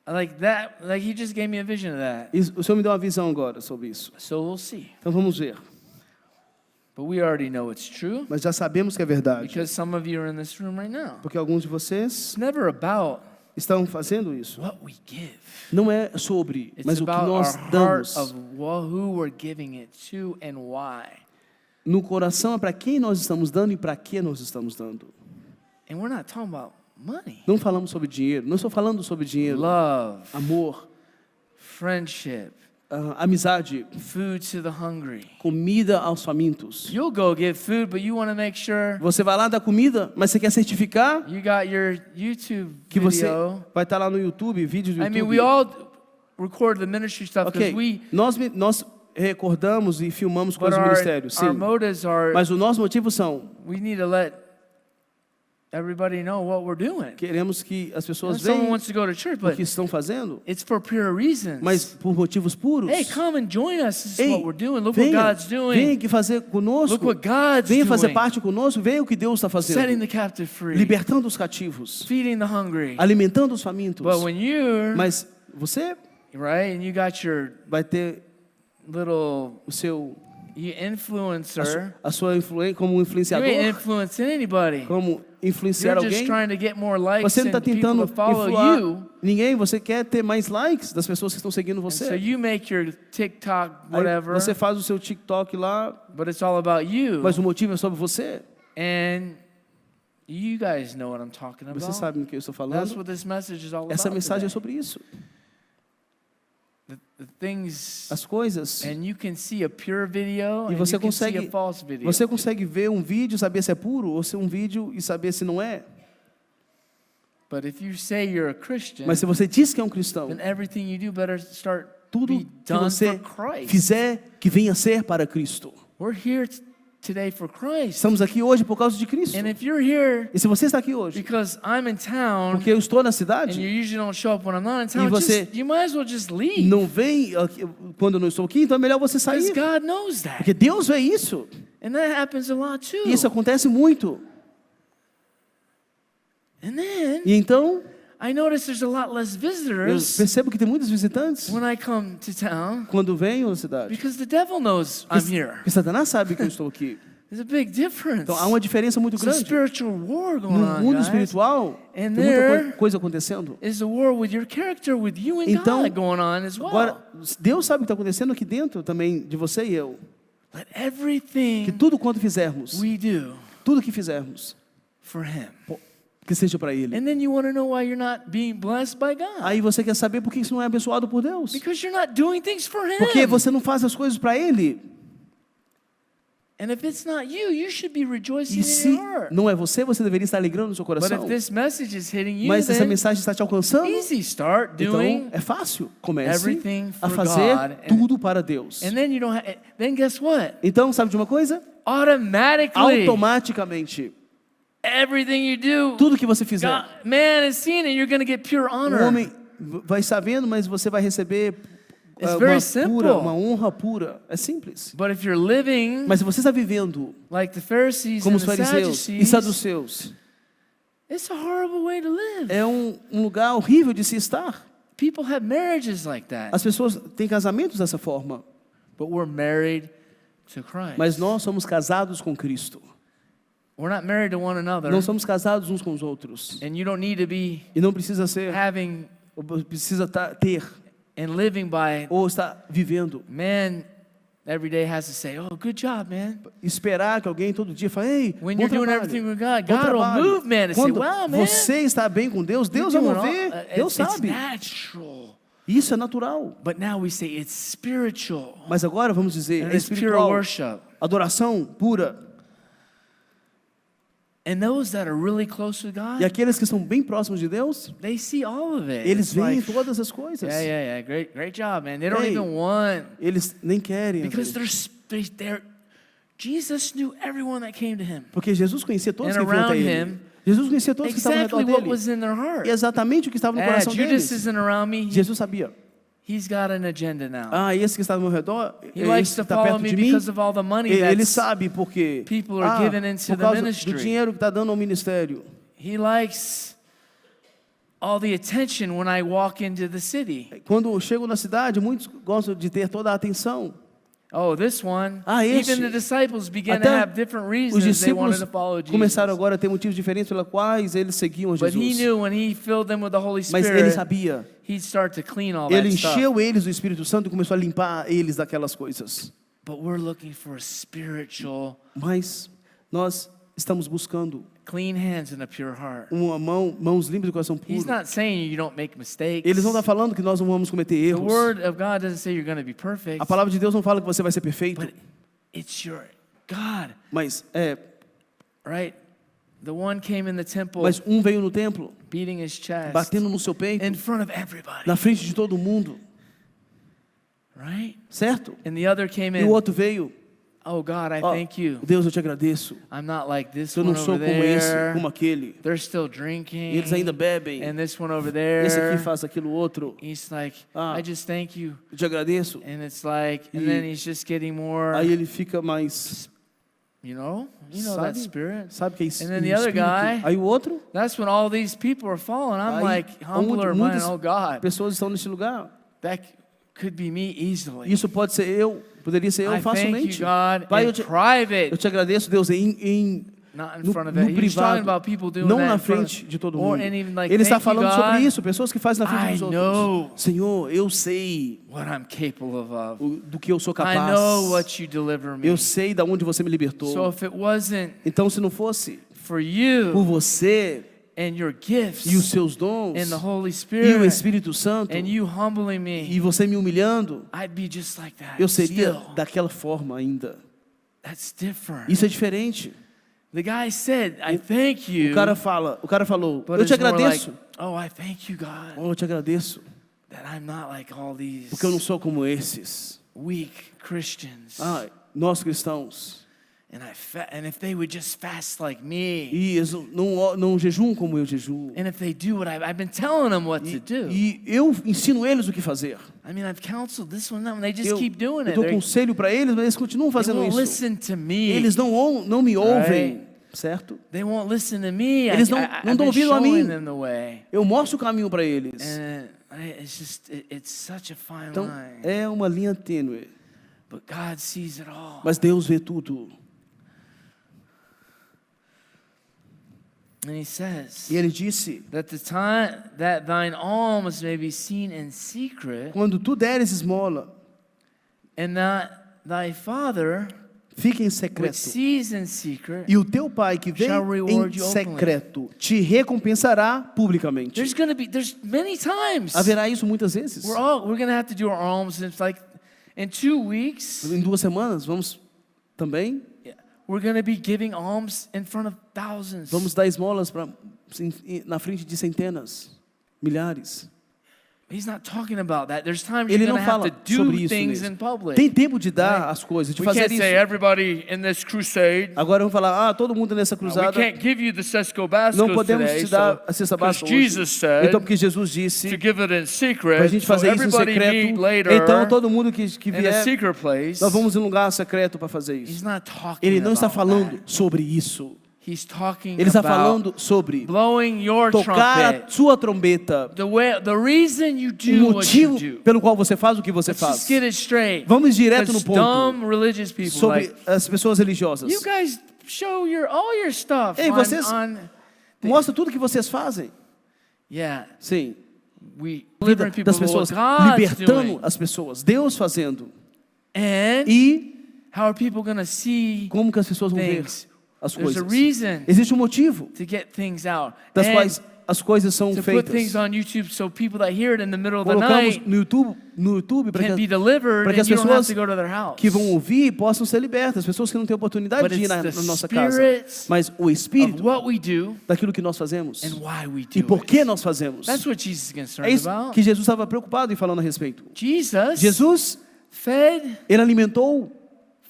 Like that, like He just gave me a vision of that. O Senhor me deu uma visão agora sobre isso. So we'll see. Então vamos ver. But we already know it's true Mas já sabemos que é verdade. because some of you are in this room right now. Porque alguns de vocês It's never about estão fazendo isso. what we give. Não é sobre, It's mas o que about nós our heart damos. of who we're giving it to and why. No coração é para quem nós estamos dando e para que nós estamos dando. And we're not talking about money. Não falamos sobre dinheiro. Não estou falando sobre dinheiro. Love, Amor, friendship, amizade, food to the hungry. comida aos famintos. You'll go give food, but you want to make sure Você vai lá dar comida, mas você quer certificar you got your YouTube que você video. vai estar lá no YouTube, vídeo do I YouTube. mean, we all record the ministry stuff because Ok, nós recordamos e filmamos but coisas do ministério, our sim. motives are, Mas os nossos motivos são, we need to let everybody know what we're doing. queremos que as You know, pessoas someone vejam wants to go to church, o but que estão fazendo, it's for pure reasons. mas por motivos puros. Hey, come and join us. This is Ei, what we're doing. Look what venha, God's doing. venha aqui fazer Look conosco, what God's venha fazer doing. parte conosco, venha o que Deus está Setting fazendo. the captive free. Libertando os cativos, Feeding the hungry. alimentando os famintos. But when you're, Mas você right, and you got your vai ter little o seu, influencer, a sua influência como you ain't influenciador, influencing anybody. como influenciar You're just alguém. trying to get more likes Você não está and people tentando to follow influenciar you. ninguém, você quer ter mais likes das pessoas que estão seguindo And so você. you make your TikTok, Aí whatever, você faz o seu TikTok lá, but it's all about you. mas o motivo é sobre você. And you guys know what I'm talking Você about. sabe o que eu estou That's falando? what this message is all Essa about mensagem é today. sobre isso. the things, as coisas, and you can see a pure video e and você you can see a consegue, false video. você consegue ver um vídeo e saber se é puro, ou se um vídeo e saber se não é. But if you say you're a Christian, Mas se você diz que é um cristão, then everything you do better start tudo be que done você for Christ. fizer, que venha a ser para Cristo. We're here today for Christ. Estamos aqui hoje por causa de Cristo. And if you're here E se você está aqui hoje, because I'm in town porque eu estou na and cidade, you usually don't show up when I'm not in town, você you might as well just leave. não vem aqui quando eu não estou aqui, então é melhor você Because sair. God knows that. Porque Deus vê isso. And that happens a lot too. E isso acontece muito. And then E então, I notice there's a lot less eu visitors percebo que tem muitos visitantes when I come to town quando vêm à cidade. because the devil knows I'm here. Porque Satanás sabe que eu estou aqui. There's a big difference. Então há uma diferença muito It's a grande. spiritual war going No on, mundo guys. espiritual, tem And muita there coisa acontecendo. is a war with your character, with you and Então, God going on as well. agora, Deus sabe o que está acontecendo aqui dentro também de você e eu. Let Que everything tudo quanto fizermos, we do tudo que fizermos, for Him. que seja para Ele. And then you want to know why you're not being blessed by God. Aí você quer saber por que isso não é abençoado por Deus. Because you're not doing things for Him. Porque você não faz as coisas para Ele. And if it's not you, you should be rejoicing E in se your heart. não é você, você deveria estar alegrando no seu But coração. if this message is hitting you, Mas essa then mensagem está te alcançando, easy. Start então doing é fácil. Comece everything a for fazer God. tudo para Deus. And then you don't then guess what? Então, sabe de uma coisa? Automatically, Automaticamente, everything you do, tudo que você fizer, God, man is seeing it. You're going to get pure o honor. homem vai estar vendo, mas você vai receber It's very uma simple. pura, uma honra pura. É simples. But if you're living Mas se você está vivendo like the Pharisees como and os the fariseus e Sadducees, saduceus, it's a horrible way to live. é um lugar horrível de se estar. People have marriages like that, As pessoas têm casamentos dessa forma, but we're married to Christ. mas nós somos casados com Cristo. We're not married to one another, Não somos casados uns com os outros. and you don't need to be E não precisa ser, having ou precisa ter, and living by. ou estar vivendo. Man, every day has to say, "Oh, good job, man." Esperar que alguém todo dia fale, ei, When bom you're doing trabalho, everything with God, bom God will trabalho. move, man, and say, Quando "Wow, man, você está bem com Deus, Deus vai you're doing mover, all- Deus it's sabe. natural." Isso é natural. But now we say it's spiritual. Mas agora vamos dizer, And é it's pure espiritual, worship. adoração pura. And those that are really close with God, E aqueles que estão bem próximos de Deus, they see all of it. eles It's veem like, todas as coisas. yeah, great job, man. They don't Hey. even want Eles nem querem. às because vezes. they're Jesus knew everyone that came to him. Porque Jesus conhecia todos And que vinham até around ele. him, Jesus conhecia todos que estavam ao Exactly redor what dele. was in their heart. E exatamente o que estava no coração Judas deles. isn't around me. Jesus sabia. He's got an agenda now. Esse que está ao meu redor, He likes esse to que está follow perto me de mim, because of all the money ele that's sabe porque people are giving into por the causa ministry. do dinheiro que está dando ao ministério. He likes all the attention when I walk into the city. Quando eu chego na cidade, muitos gostam de ter toda a atenção. Oh, this one. Esse. Even the disciples began Até to have different Os reasons they wanted discípulos to follow Jesus. começaram agora a ter motivos diferentes pelos quais eles seguiam But he Jesus. knew when he filled them with the Holy Mas ele Spirit, sabia. he'd start to clean all Ele that stuff. encheu eles do Espírito Santo e começou a limpar eles daquelas coisas. But we're looking for a spiritual, Mas nós estamos buscando clean hands and a pure heart. mãos limpas e coração He's puro. not saying you don't make mistakes. Eles não estão falando que nós não vamos cometer The erros. word of God doesn't say you're going to be perfect, A palavra de Deus não fala que você vai ser perfeito. but it's your God, Mas right? The one came in the temple veio no templo, beating his chest batendo no seu peito, in front of everybody, na frente de todo mundo, right? certo? And the other came E o in, outro veio, oh God, I ó, thank you. Deus, eu te agradeço. I'm not like this Eu one não sou over como esse, there. como aquele. They're still E drinking. eles ainda bebem. And this one over Esse aqui there. faz aquilo outro. He's like, Ah. I just thank you. Eu te agradeço. And it's like, and E then he's just getting more, Aí ele fica mais, you know that spirit. sabe que é isso? And then the other guy, Aí o outro, That's when all these people are falling. I'm Aí, like humbler, man. muitas Oh God, pessoas estão nesse lugar. that could be me easily. Isso pode ser eu, poderia ser eu I thank you, facilmente. God, Pai, in eu private, te agradeço, Deus, not in no, front of no it. He's talking privado, about people doing não that na in front frente of, de todo or mundo. and even like, Ele está thank you, falando sobre God, isso, pessoas que fazem na frente I dos outros. know Senhor, eu sei what I'm capable of. do que eu sou I capaz. know what you deliver me. Eu sei da onde você me libertou. So if it wasn't Então, se não fosse for por you você and your gifts e os seus dons and the Holy e o Spirit Espírito Santo and you humbling me, e você me humilhando, I'd be just like that. eu seria Still, daquela forma ainda. that's different. Isso é diferente. The guy said, I thank you, O cara falou, but eu te it's more like, agradeço. oh, I thank you, God, Oh, eu te agradeço, that I'm not like all these porque eu não sou como esses. weak Christians. Nós cristãos. And if they would just fast like me, E eles não jejuam como eu jejuo. and if they do what I've been telling them what to do. E eu ensino eles o que fazer. I mean, I've counseled this one, that one. They just Eu keep doing it. dou They conselho para eles, mas eles continuam fazendo won't isso. listen to me. Eles não me ouvem, Right. certo? They won't listen to me. Eles não I've dão been ouvido a mim. showing them the way. Eu mostro o caminho para eles. And it's such a fine Então, line. é uma linha tênue. But God sees it all. Mas Deus vê tudo. And He says E Ele disse, that the time that thine alms may be seen in secret, quando tu deres esmola, and that thy Father fica em which secreto. sees in secret, E o teu Pai que vê shall reward em you openly. secreto te recompensará publicamente. there's many times Haverá isso muitas vezes. we're gonna have to do our alms, and it's like in 2 weeks Em 2 semanas, vamos também. we're gonna be giving alms in front of thousands. Vamos dar esmolas na frente de centenas, milhares. He's not talking about that. There's times Ele you're não gonna have fala to do sobre isso things mesmo. in public. Tem tempo de dar Right. as coisas, de We fazer can't isso. say everybody in this crusade. Agora vamos falar, todo mundo nessa We cruzada. can't give you the Sesco Bascos Não podemos today, te dar so, a cesta because básica hoje. Jesus said Então, porque Jesus to disse give it in para a secret, gente so fazer isso em everybody meet secreto. later Então, todo mundo que in a vier, secret place. nós vamos em um lugar secreto para fazer He's isso. not talking Ele não está about falando that. sobre isso. He's talking Ele está about falando sobre blowing your tocar a trumpet. sua trombeta. The reason you O do what you motivo do. pelo qual você faz o que você Let's faz. just get it straight. Vamos direto no Because ponto. dumb religious people Sobre like, as pessoas religiosas. you guys show all your stuff Ei, vocês- on Mostra tudo que vocês fazem. yeah. Sim. We Vida delivering people das of what pessoas, God's libertando doing. as pessoas. Deus fazendo. And E how are people going to see como que as pessoas vão ver things? as There's a coisas? reason Existe um motivo to get things out. das And quais as coisas são to put things feitas. on YouTube so people that hear it in the middle of the Colocamos night no YouTube para can be que, delivered para que and as you don't have pessoas to go to their house. que vão ouvir possam ser libertas. As pessoas que não têm oportunidade But de ir it's na the nossa casa. spirit Mas o Of Espírito what we do daquilo que nós fazemos and why we e do por que it. nós fazemos. That's what Jesus is É concerned isso about. que Jesus estava preocupado em falando a respeito. Jesus, fed ele alimentou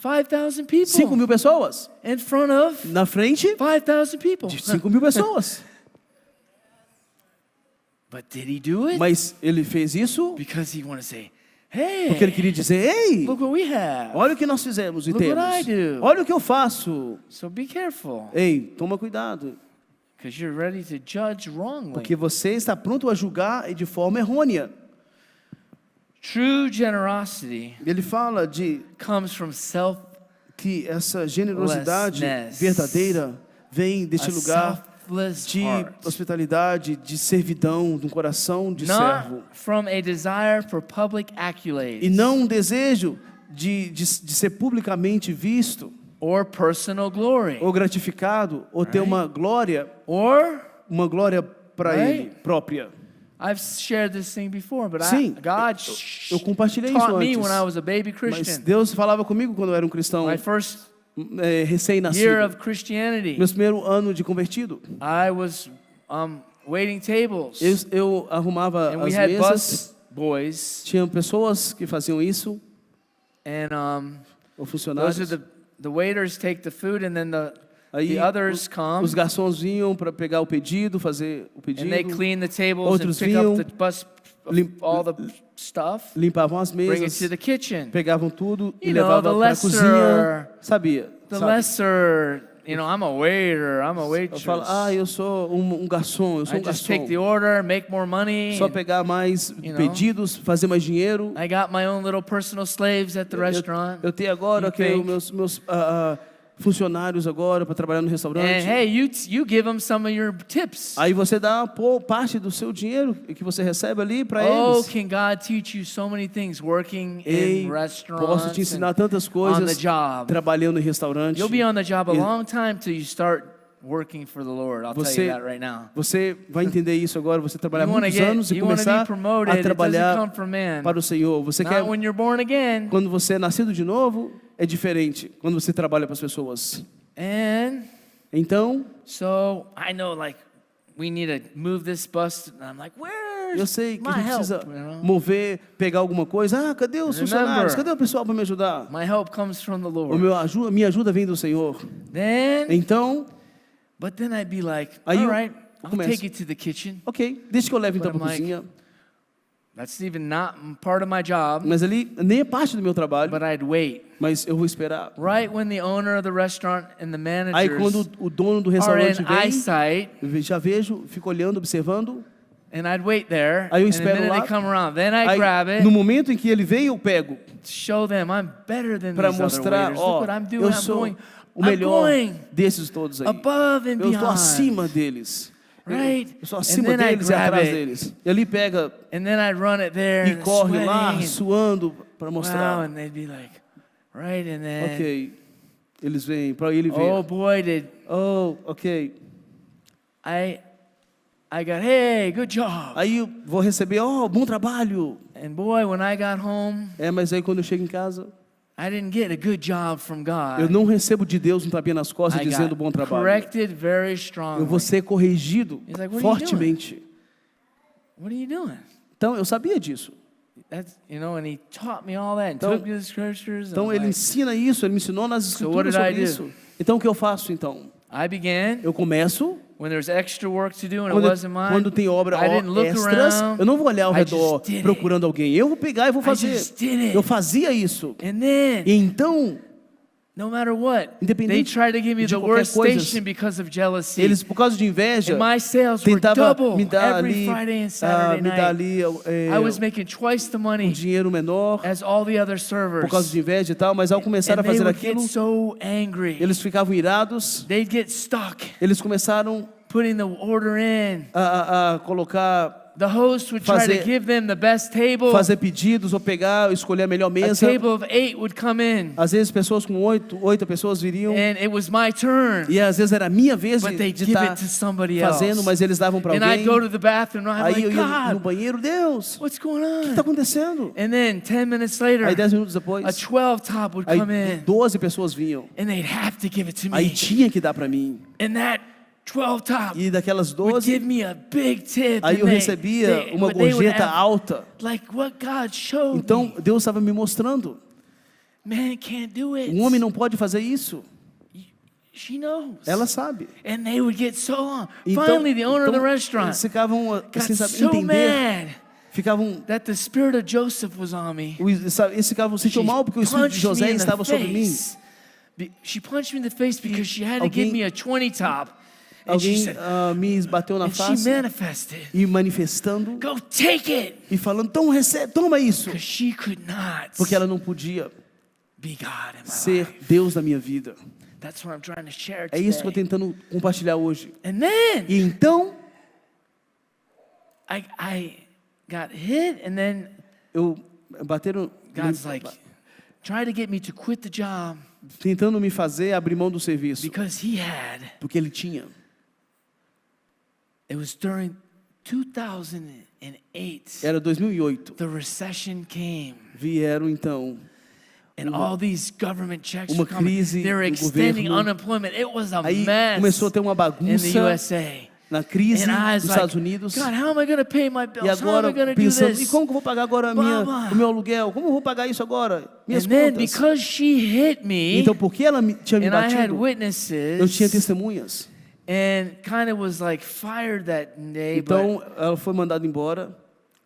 5,000 people 5.000 pessoas in front of na frente 5,000 people. de 5.000 pessoas. But did he do it? Mas ele fez isso Because he wanted to say, porque ele hey, queria dizer, ei, look what we have. olha o que nós fizemos e Look what temos. I do. Olha o que eu faço. So be careful, Ei, toma cuidado, because you're ready to judge wrongly. porque você está pronto a julgar de forma errônea. True generosity Ele fala de comes from que essa generosidade Selflessness. verdadeira vem deste a lugar selfless de heart, hospitalidade, de servidão, de um coração de not servo. from a desire for public accolades E não um desejo de ser publicamente visto, or personal glory ou gratificado, ou ter Right. uma glória para Right. ele própria. I've shared this thing before, but Sim, God eu compartilhei isso taught me antes. when I was a baby Mas Christian. Deus falava comigo quando eu era um cristão My first recém-nascido. year of Christianity, Meu primeiro ano de convertido. I was waiting tables, Eu arrumava and we as had mesas. bus boys, Tinha pessoas que faziam isso, and ou those funcionários. are the waiters take the food, and then Aí the others come, os garçons vinham para pegar o pedido, fazer o pedido, and they clean the tables Outros and pick vinham, up the bus, all the stuff, limpavam as bring it mesas, to the kitchen. pegavam tudo e You know, levavam the para a lesser- cozinha. Sabia? The sabe? lesser, I'm a waiter, I'm a Eu waitress. falo, eu sou um garçom, eu sou I um just garçom. take the order, make more money. Só pegar mais you know. pedidos, fazer mais dinheiro. I got my own little personal slaves at the restaurant. Eu tenho agora You que think? meus funcionários agora para trabalhar no restaurante. And hey, you give them some of your tips. Aí você dá parte do seu dinheiro que você recebe ali para Oh, eles. can God teach you so many things working Ei, in posso restaurants te ensinar and tantas on the coisas job. trabalhando em restaurante. You'll be on the job a E- long time till you start working for the Lord. I'll tell Você- you that right now. Você vai entender isso agora, você trabalhar You wanna muitos get, anos e you wanna be começar promoted. a It doesn't trabalhar come from man. para o Senhor. Você quer, Not when you're born again. quando você é nascido de novo, é diferente. Quando você trabalha para as pessoas. And Então, so I know, like, we need to move this bus. And I'm like, eu where's sei que a my gente help? precisa You know? mover, pegar alguma coisa. Ah, cadê os funcionários? Remember. Cadê o pessoal para me ajudar? My help comes from the O Lord. minha ajuda vem do Senhor. Then, Então, but then I'd be like, Aí all eu right, I'll começo. take it to the kitchen. ok, deixa que eu leve então But para a I'm like, cozinha. That's even not part of my job, Mas ali nem é parte do meu trabalho, but I'd wait. mas eu vou esperar. Right when the owner of the restaurant and the Aí quando managers o dono do are in restaurante vem, eyesight, eu já vejo, fico olhando, observando. and I'd wait there, Aí eu and the espero minute lá. they come around, then I Aí, grab it, no momento em que ele vem, eu pego show them I'm better than para these other mostrar, waiters. ó, Look what I'm doing. eu I'm sou going, o melhor I'm going desses todos aí. above and Eu estou beyond. acima deles. Right? Eu sou And acima then I deles e grab atrás it. deles. E ali pega And then I'd run it there e and corre sweating lá, and, suando para wow, mostrar. and they'd be like, right, and then, Ok, eles vêm para ele ver. oh boy, did Oh, ok. I got, hey, good job. Aí eu vou receber, bom trabalho. And boy, when I got home, Mas aí quando eu chego em casa, I didn't get a good job from God. eu não recebo de Deus um tapinha nas costas I dizendo got bom trabalho. corrected very Eu strongly. vou ser corrigido He's like, "What are you fortemente. What are you doing? Então eu sabia disso. That's, you know, and he taught me all that and Então- took me to the scriptures. Então and ele like, ensina isso, ele me ensinou nas So what escrituras did I sobre do? isso. Então o que eu faço então? I began Eu começo when there's extra work to do and it quando, wasn't mine. quando tem obra I didn't look extras, around. eu não vou olhar ao I just redor did it. procurando alguém. Eu vou pegar e vou I fazer. just did it. Eu fazia isso. And then, E então no matter what, they Independente tried to give me de the qualquer worst coisa, station because of jealousy. eles por causa de inveja And my sales were tentava double me dar every ali, Friday and Saturday me dar night. ali I was making twice the um money dinheiro menor as all the other por servers. causa de inveja e tal, mas ao começar And a they fazer would aquilo, get so angry. eles ficavam irados, They'd get stuck eles começaram putting the order in. a colocar, The host would try Fazer- to give them the best table. fazer pedidos ou pegar, escolher a melhor A mesa. table of 8 would come in, Às vezes pessoas com oito pessoas viriam and it was my turn. e às vezes era a minha vez But de they'd give estar it to somebody else. fazendo, mas eles davam para And alguém. I'd go to the bathroom, and I'm Aí like, eu ia no God, banheiro, Deus, what's going o que on? está acontecendo? And then 10 minutes later, Aí 10 minutos a depois, 12 top would aí come in, 12 pessoas vinham. and they'd have to give it to Aí me. tinha que dar para mim. And that 12 top E daquelas would 12, give me a big tip. aí and eu they- recebia they- uma they would gorjeta have, alta. like what God showed Então me. Deus estava me mostrando. Man can't do it. Um homem não pode fazer isso. She knows. Ela sabe. And they would get so on. Então, Finally, the owner of the então, restaurant eles ficavam got assim, sabe, so entender. mad Ficavam, that the spirit of Joseph was on me. eles ficavam se She sentiu mal porque o espírito de punched me José in the estava sobre mim. face. She punched me in the face because she had to give alguém- me a 20 top. And she Alguém said, me bateu na and she face manifested. e manifestando Go take it. e falando, então recebe, toma isso. Because she could not Porque ela não podia be God in my ser life. Deus na minha vida. That's what I'm trying to share É isso que eu today. estou tentando compartilhar hoje. And then E então, I got hit, and then bateram, God's like, try to get me to quit the job tentando me fazer abrir mão do serviço. because he had. Porque ele tinha. It was during 2008. Era 2008. The recession came. Vieram então And all these government checks uma were coming. crise They were do extending governo. unemployment. It was a Aí mess começou a ter uma in the bagunça USA. na crise And I was dos like, Estados Unidos. God, how am I going to pay my bills? E How am agora I going to do pensando, e this? como que eu vou pagar agora Blá, blá. o meu aluguel? Como eu vou pagar isso agora? Minhas And then contas. because she hit me, Então, porque ela tinha me and I had batido, eu tinha witnesses, testemunhas. and kind of was like fired that day, Então, ela foi mandada embora but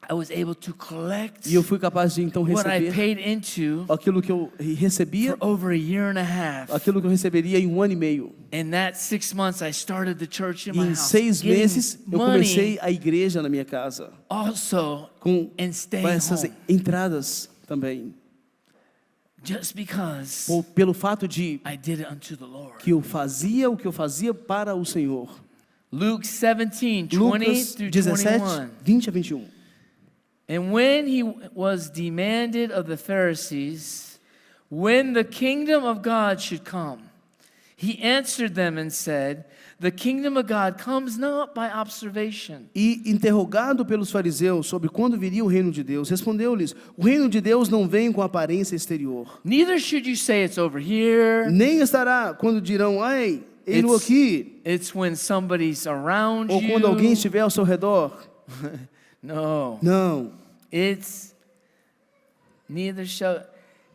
I was able to collect e eu fui capaz de então what I receber paid into aquilo que eu recebia, for over a year and a half. aquilo que eu receberia em 1 ano e meio. In that 6 months, I started the church in E my em house, 6 getting meses, eu money comecei a igreja na minha casa, also com and staying essas home. entradas também. Just because Pelo fato de I did it unto the Lord. que eu fazia o que eu fazia para o Senhor. Luke 17, 20 Lucas through 17, 21. 20 a 21. And when he was demanded of the Pharisees when the kingdom of God should come, He answered them and said, "The kingdom of God comes not by observation." E, interrogado pelos fariseus sobre quando viria o reino de Deus, respondeu-lhes: o reino de Deus não vem com aparência exterior. Neither should you say it's over here. Nem estará quando dirão, ai, ele aqui, It's when somebody's around ou quando alguém you. estiver ao seu redor. No. Não, It's neither shall.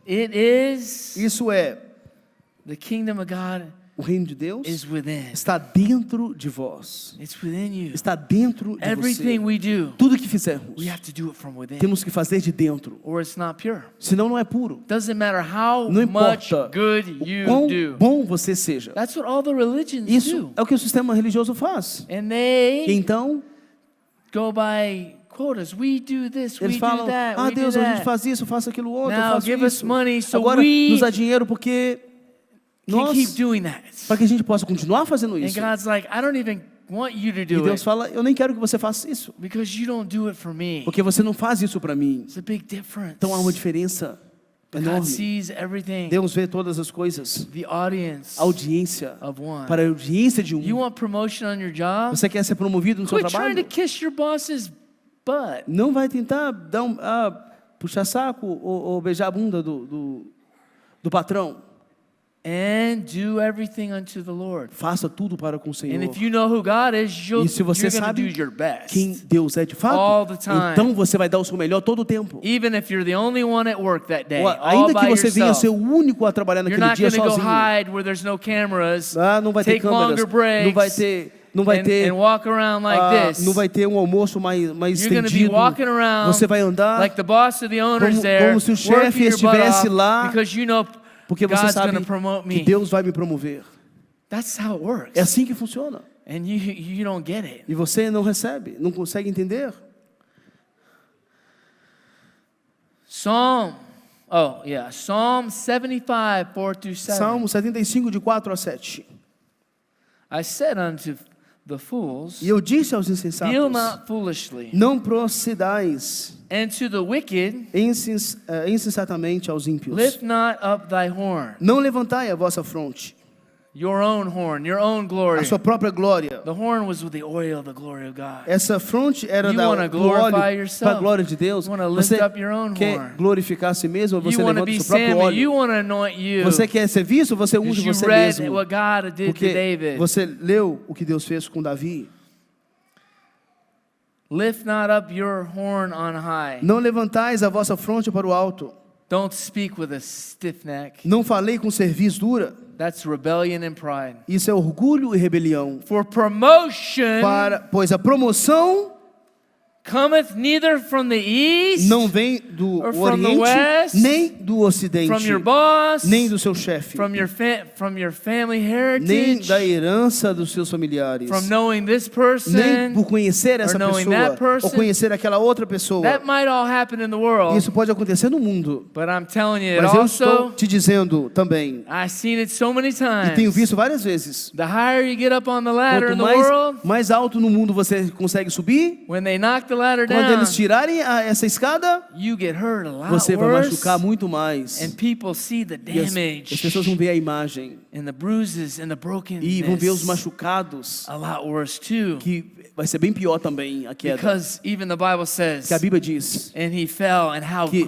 It is isso é, the kingdom of God o reino de Deus is within. está dentro de vós. It's within you. Está dentro de Everything você. we do, Tudo que fizermos, we have to do it from within, temos que fazer de dentro. or it's not pure. Senão não é puro. Doesn't matter how Não much importa good o you quão do. bom você seja. That's what all the religions Isso do. é o que o sistema religioso faz. And E they então, go by quotas. We do this, we eles do falam, that, ah we do Deus, a gente that. faz isso, faça aquilo outro, eu Now faço give us isso. money so Agora we nos dá dinheiro porque can nós, keep doing that. para que a gente possa continuar fazendo And isso. God's like, I don't even want you to E do Deus it fala, eu nem quero que você faça isso, because you don't do it for me. porque você não faz isso para mim. It's a big difference. Então há uma diferença But God enorme. sees everything. Deus vê todas as coisas. The audience A audiência, of one. para a audiência de You um. want promotion on your job? Você quer ser promovido no seu Quit trying to trabalho? kiss your boss's butt. Não vai tentar dar puxar saco ou beijar a bunda do patrão. And do everything unto the Lord. Faça tudo para com o And Senhor. if you know who God is, E se você you're going to do sabe your best. quem Deus é de All the fato, time. então você vai dar o seu melhor todo o tempo. Even if you're the only one at work that day, Ou all ainda que by você venha yourself. ser o único a trabalhar You're naquele not dia going to go sozinho. hide where there's no cameras. Não vai ter Take câmeras, longer breaks. não vai ter and walk around like this. não vai ter um almoço mais You're going to be estendido. walking around Você vai andar like the boss of the owners there, como se o chefe working your butt estivesse off lá, because you know porque você God's sabe going to promote que me. Deus vai me promover. That's how it works. É assim que funciona. And you don't get it. E você não recebe, não consegue entender. Psalm 75, 4-7. Salmo 75, de 4 a 7. I said unto the fools, E eu disse aos deal insensatos, not foolishly, não procedais and to the wicked, insensatamente aos ímpios. lift not up thy horn, Não levantai a vossa fronte, your own horn, your own glory. a sua própria glória. The horn was with the oil, the glory of God. Essa fronte era You wanna do óleo glorify para a yourself. glória de Deus. You wanna lift Você up your own quer horn. glorificar a si mesmo, ou você You want to levanta o be seu próprio Samuel, you óleo. want to anoint you. Você quer ser visto, você unge Because você you read mesmo. what God did to Porque David. você leu o que Deus fez com Davi. Lift not up your horn on high. Não levantais a vossa fronte para o alto. Don't speak with a stiff neck. Não falei com cerviz dura. That's rebellion and pride. Isso é orgulho e rebelião. For promotion Pois a promoção cometh neither from the east, não vem do or from the Oriente, west, nem do Ocidente, from your boss, nem do seu chefe, from your family nem heritage, da herança dos seus familiares, from knowing this nem person. por conhecer essa or knowing pessoa, that person. ou conhecer aquela outra pessoa. That might all happen in the world, Isso pode acontecer no mundo, but I'm telling you, it mas eu estou also, te dizendo também, I've seen it so many e tenho times. visto várias vezes, The higher you get up on the ladder quanto in the world, mais alto no mundo você consegue subir, when they knock the ladder quando down, eles tirarem essa escada, you get hurt a lot você vai worse, machucar muito mais. and people see the E as damage pessoas vão ver a imagem and the bruises and the e vão ver os brokenness machucados, a lot worse too. que vai ser bem pior também a queda. Because even the Bible says, Que a Bíblia diz and he fell, and how que ele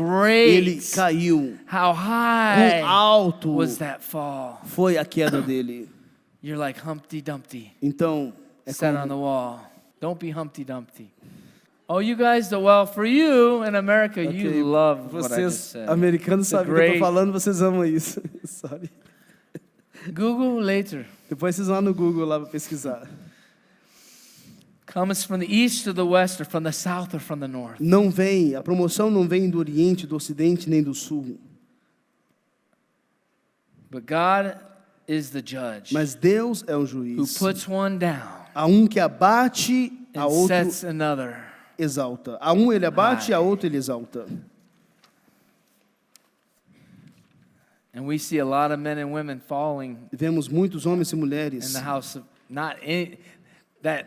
great, caiu, how high quão alto was that fall. foi a queda dele. You're like Humpty Dumpty, Então, é sat on como, the wall. Don't be Humpty Dumpty. Oh, you guys do well. For you in America, Ok, you love what I just vocês said. americanos The sabem o que eu great- tô falando, vocês amam isso. Sorry. Google later. Depois vocês vão lá no Google lá para pesquisar. Comes from the east to the west, or from the south, or from the north. Não vem, a promoção não vem do Oriente, do Ocidente, nem do Sul. But God is the judge Mas Deus é o who juiz. puts one down A um que abate, a and outro sets another. exalta. A um ele abate, a outro ele exalta. And we see a lot of men and women falling Vemos muitos homens e in mulheres, the house of that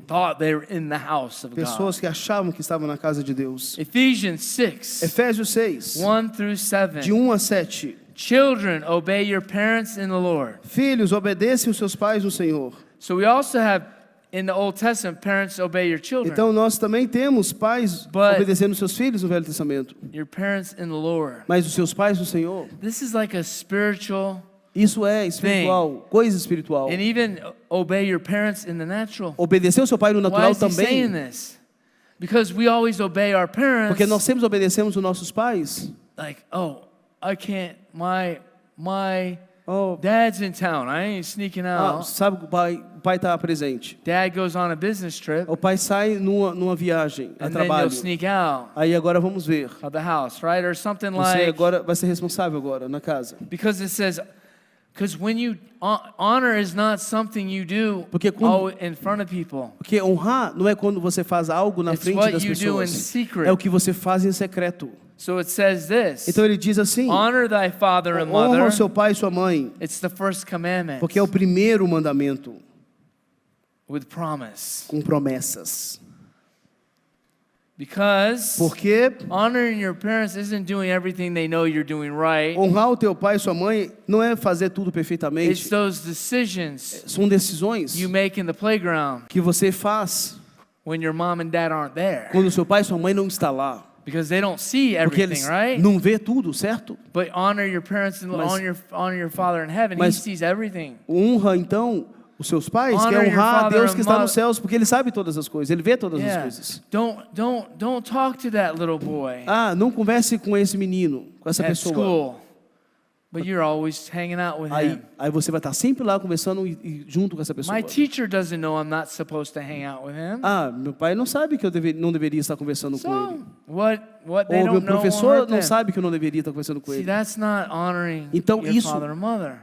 thought they were in the house of God. pessoas que achavam que estavam na casa de Deus. Ephesians 6, Efésios 6, 1 through 7. de 1 a 7. Children, obey your parents in the Lord. Filhos, obedecem os seus pais no Senhor. So we also have, in the Old Testament, parents obey your children. Então nós também temos pais But- obedecendo os seus filhos no Velho Testamento. Your parents in the Lord. Mas os seus pais no Senhor, This is like a spiritual, isso é espiritual, coisa espiritual. and even obey your parents in the natural. Obedecer o seu pai no Why natural is he saying também, this? Because we always obey our parents. porque nós sempre obedecemos os nossos pais. Like, oh, I can't. My Oh, dad's in town. I ain't sneaking out. sabe que o pai está presente. Dad goes on a business trip, O pai sai numa viagem, a and then trabalho. you'll sneak out Aí agora vamos ver. of the house, right? Or something Você like. agora vai ser responsável agora na casa. Because it says, because when you honor is not something you do Porque quando- in front of people. Porque honrar não é quando você faz algo na It's frente what das you do in pessoas. secret. É o que você faz em secreto. So it says this: Então ele diz assim: honor thy father and honra mother. o seu pai e sua mãe, It's the first commandment porque é o primeiro mandamento with promise. com promessas. Because Porque honoring your parents isn't doing everything they know you're doing right. honrar o teu pai e sua mãe não é fazer tudo It's perfeitamente. those decisions São decisões you make in the playground que você faz when your mom and dad aren't there. quando seu pai e sua mãe não estão lá. Because they don't see Porque everything, eles right? não vê tudo, certo? But honor your parents and Mas- honor your father in heaven. He Mas- sees everything. Honra então os seus pais, que Honor é your honrar a father Deus and que está nos mother. céus, porque ele sabe todas as coisas, ele vê todas as Yeah. coisas. Don't talk to that little boy Ah, não converse com esse menino, com essa at pessoa. school. But you're always hanging out with Aí, him. aí você vai estar sempre lá conversando e junto com essa pessoa. My teacher doesn't know I'm not supposed to hang out with him. Ah, meu pai não sabe que eu não deveria estar conversando com ele. So what they Ou meu don't know won't professor hurt não them. sabe que eu não deveria estar conversando com See, ele. that's not honoring Então, your isso- father and mother.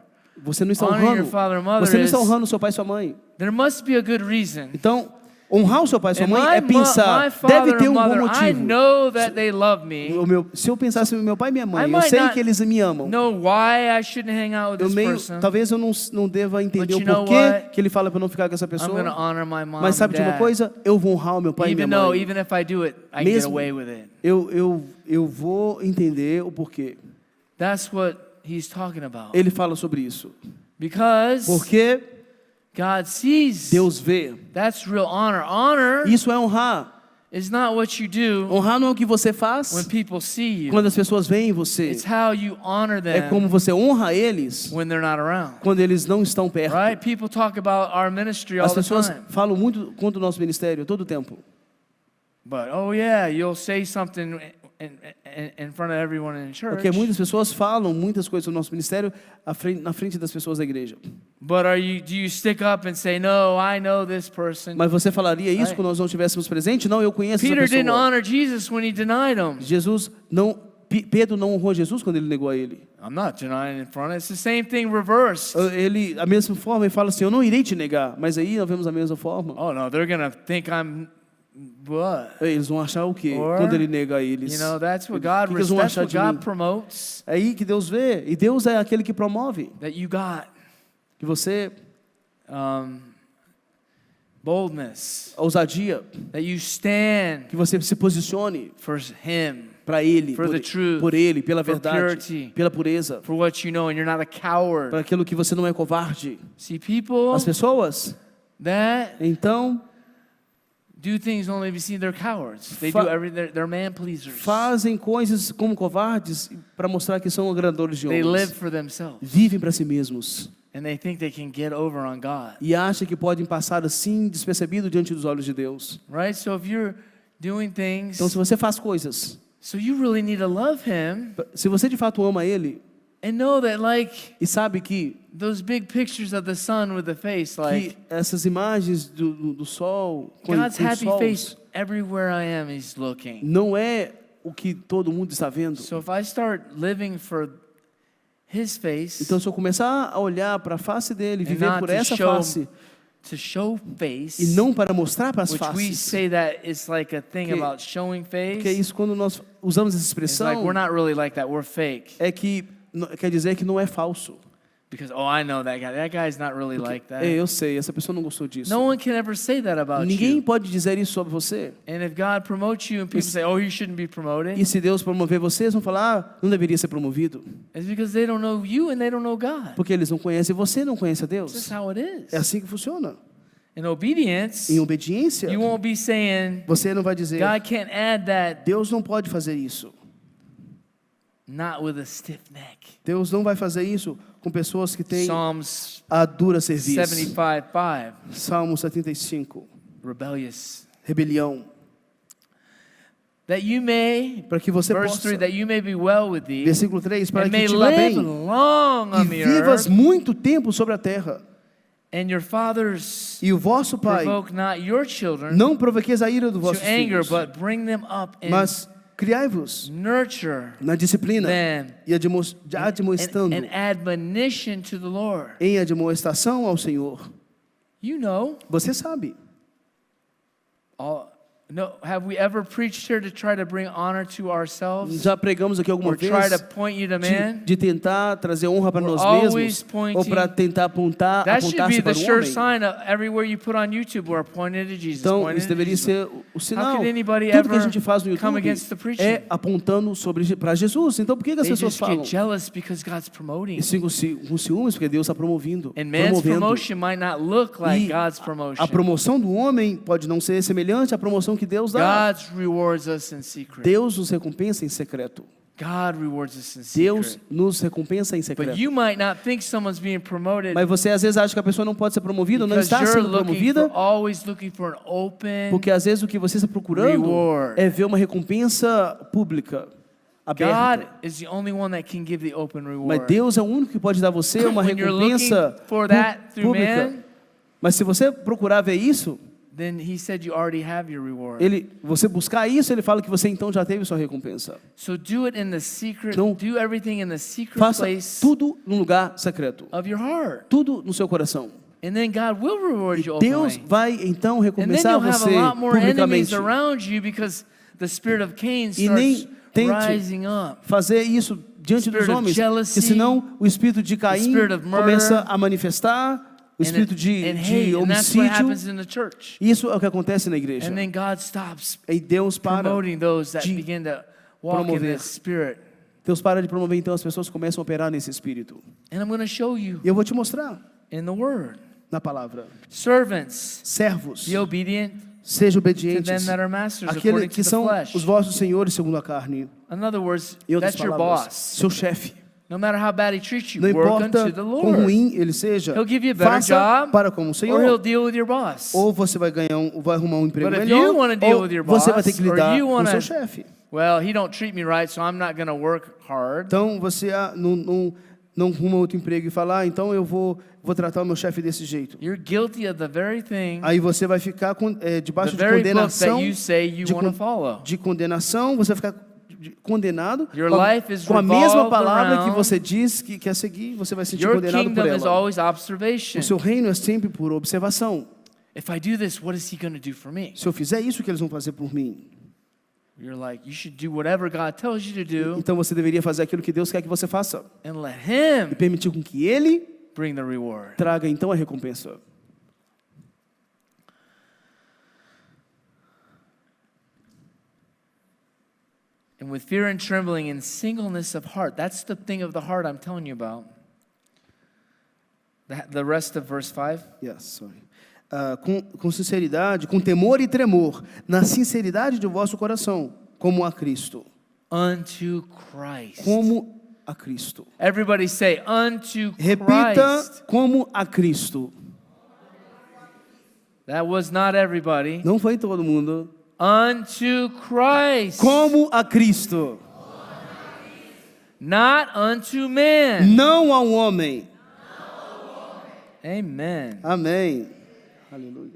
Você não está Honoring your honrando. father and mother Você não está is- honrando seu pai e sua mãe. There must be a good reason. Então, honrar o seu pai e sua And mãe my é pensar, my father deve ter and um bom mother, I motivo. know that they love me. Se eu pensasse no meu pai e minha mãe, I eu might sei not que eles me amam. Know why I shouldn't hang out with Eu this meio, person. talvez eu não deva entender But o you know porquê what? que ele fala para não ficar com essa I'm going to pessoa. honor my mom Mas sabe and de uma dad. coisa? Eu vou honrar o meu pai e Even minha though, mãe. even if I do it, I get Mesmo- away with it. Eu vou entender o porquê. That's what he's talking about. Ele fala sobre isso. Because Porque God sees Deus vê. that's real honor. Honor Isso é honrar. is not what you do Honrar não é o que você when faz people see you. quando as pessoas veem você. It's how you honor É como them você honra eles when they're not around. quando eles não estão perto. Right? People talk about our ministry all As the pessoas time. falam muito contra o nosso ministério todo o tempo. But oh yeah, you'll say something in front of everyone in church. Porque muitas pessoas falam muitas coisas sobre o nosso ministério na frente das pessoas da igreja. But do you stick up and say, "No, I know this person"? Mas você falaria isso Right. quando nós não estivéssemos presentes? Não, eu conheço Peter essa didn't pessoa. honor Jesus when he denied him. Pedro não honrou Jesus quando ele negou a ele. I'm not denying in front. It's the same thing reversed. Ele, a mesma forma, ele fala assim, eu não irei te negar. Mas aí nós vemos a mesma forma. Oh no, they're gonna think I'm what? Eles vão achar o quê? Or, Quando ele nega a eles. You know, that's what O God que eles vão that's achar what de God mim? promotes. É aí que Deus vê. E Deus é aquele que promove. That you got Que você, boldness. a ousadia, That you stand que você se posicione for Him, para Ele, For the truth, por Ele, pela for verdade, purity. pela pureza, for what you know, and you're not a coward. para aquilo que você não é covarde. See, people As pessoas, that então, do things only if you see they're cowards. They Fa- do everything. They're man pleasers. fazem coisas como covardes para mostrar que são agradadores de They live homens. for themselves, Vivem para si mesmos. and they think they can get over on God. E acham que podem passar assim, despercebido diante dos olhos de Deus. Right? So if you're doing things, Então, se você faz coisas, so you really need to love Him se você de fato ama Ele, and know that, like e sabe que those big pictures of the sun with the face, like essas imagens do sol, com God's happy sols, face everywhere I am, He's looking. não é o que todo mundo está vendo. So if I start living for His face, Então, se eu começar a olhar para a face dele, viver not por to essa show face, to show face, e não para mostrar para as which we faces, say that it's like a thing Que- about showing face. porque isso, quando nós usamos essa It's like expressão, we're not really like that. We're fake é que quer dizer que não é falso. Because, oh, I know that guy. That guy's not really like that. Eu sei, essa pessoa não gostou disso. No one can ever say that about Ninguém you. pode dizer isso sobre você. And if God promotes you and people say, oh, you shouldn't be promoted, E se Deus promover você, eles vão falar, não deveria ser promovido. it's because they don't know you and they don't know God. Porque eles não conhecem você, não conhecem a This is Deus. how it is. É assim que funciona. In obedience, Em obediência, you won't be saying, você não vai dizer, God can't add that, Deus não pode fazer isso. not with a stiff neck. Deus não vai fazer isso com pessoas que têm Psalms a dura serviço. 75:5, Salmo 75. rebellious. Rebelião. That you may, Para que você verse possa, 3, that you may be well with thee, versículo 3, para and que may te vá live bem long e on the vivas earth, muito tempo sobre a terra. and your fathers E o vosso Pai provoke not your children não provoqueis a ira dos to vossos anger, filhos, but bring them up and mas criai-vos nurture na disciplina them e admoestando and admonition to the Lord. em admoestação ao Senhor. You know, Você sabe. no, have we ever preached here to try to bring honor to ourselves Já pregamos aqui alguma or try to vez point you to man? de tentar trazer honra para We're nós always mesmos pointing- ou para tentar apontar That should be apontar-se the para o sure homem. sign of everywhere you put on YouTube, we're pointing to Jesus. Então, pointing isso to deveria Jesus. ser o sinal. could anybody Tudo que a ever gente faz no come YouTube against the preaching? é apontando para Jesus. Então, por que as They pessoas just falam? get jealous because God's promoting. Eles ficam com ciúmes porque Deus está promovendo. And man's promovendo. promotion might not look like E God's a promotion. promoção do homem pode não ser semelhante à promoção que Deus dá. God rewards us in secret. Deus nos recompensa em secreto. God rewards us in Deus secret. nos recompensa em But secreto. you might not think someone's being promoted Mas você às vezes acha que a pessoa não pode ser promovida, ou não because está you're sendo looking promovida, for, always looking for an open porque às vezes o que você está procurando reward. é ver uma recompensa pública, aberta. God is the only one that can give the open Mas reward. Deus é o único que pode dar você uma When you're looking recompensa for that through pública. man, Mas se você procurar ver isso, then he said you already have your reward. você buscar isso, ele fala que você então já teve sua recompensa. So do it in the secret, Então, do everything in the secret Faça place tudo num lugar secreto. of your heart. Tudo no seu coração. And then God will reward you Deus openly. vai então And then recompensar you'll have você a lot more enemies publicamente. around you because the spirit of Cain E nem starts tente rising up. fazer isso diante dos Spirit of homens, jealousy, porque senão o espírito de Caim spirit of murder, começa a manifestar, o espírito and de hate, and that's what homicídio. happens in the church. Isso é o que acontece na igreja. And then God stops E Deus para promoting those that de begin to walk in promover. this spirit. Deus para de promover, então as pessoas começam a operar nesse espírito. And I'm going to show you E eu vou te mostrar in the Word. na palavra. Servants, Servos, be obedient sejam to them obedientes that are masters àqueles according que to the são flesh. os vossos senhores segundo a carne. In other words, Em outras that's your palavras, boss. seu chefe. No matter how bad he treats you, Não work importa unto the quão Lord. ruim ele seja, He'll give you a better faça job, para como o Or he'll Senhor. deal with your boss. Ou você vai vai arrumar um emprego But if melhor, you wanna deal ou with your você vai boss, ter que or lidar you com o wanna- seu chefe. Well, he don't treat me right, so I'm not going to work hard. Então você não arruma outro emprego e fala, então eu vou tratar o meu chefe desse jeito. You're guilty of the very thing, Aí você vai ficar the debaixo de very book condenação, that you say you de want to con- follow. de condenação, você vai ficar condenado Your com life is com a mesma revolved palavra que around- você diz que quer seguir, você vai se sentir Your condenado por kingdom is ela. always observation. O seu reino é sempre por observação. If I do this, what is he going to do for me? Se eu fizer isso, o que eles vão fazer por mim? You're like, you should do whatever God tells you to do Então você deveria fazer aquilo que Deus quer que você faça and let e him permitir com que Ele bring the reward. traga então a recompensa. And with fear and trembling and singleness of heart. That's the thing of the heart I'm telling you about. The rest of verse 5. Yes, sorry. Com sinceridade, com temor e tremor, na sinceridade de vosso coração, como a Cristo. Unto Christ. Como a Cristo. Everybody say, unto Repita, Christ. como a Cristo. That was not everybody. Não foi todo mundo. Unto Christ. Como a Cristo. Not unto man. Não ao homem. Amen. Amém. Aleluia.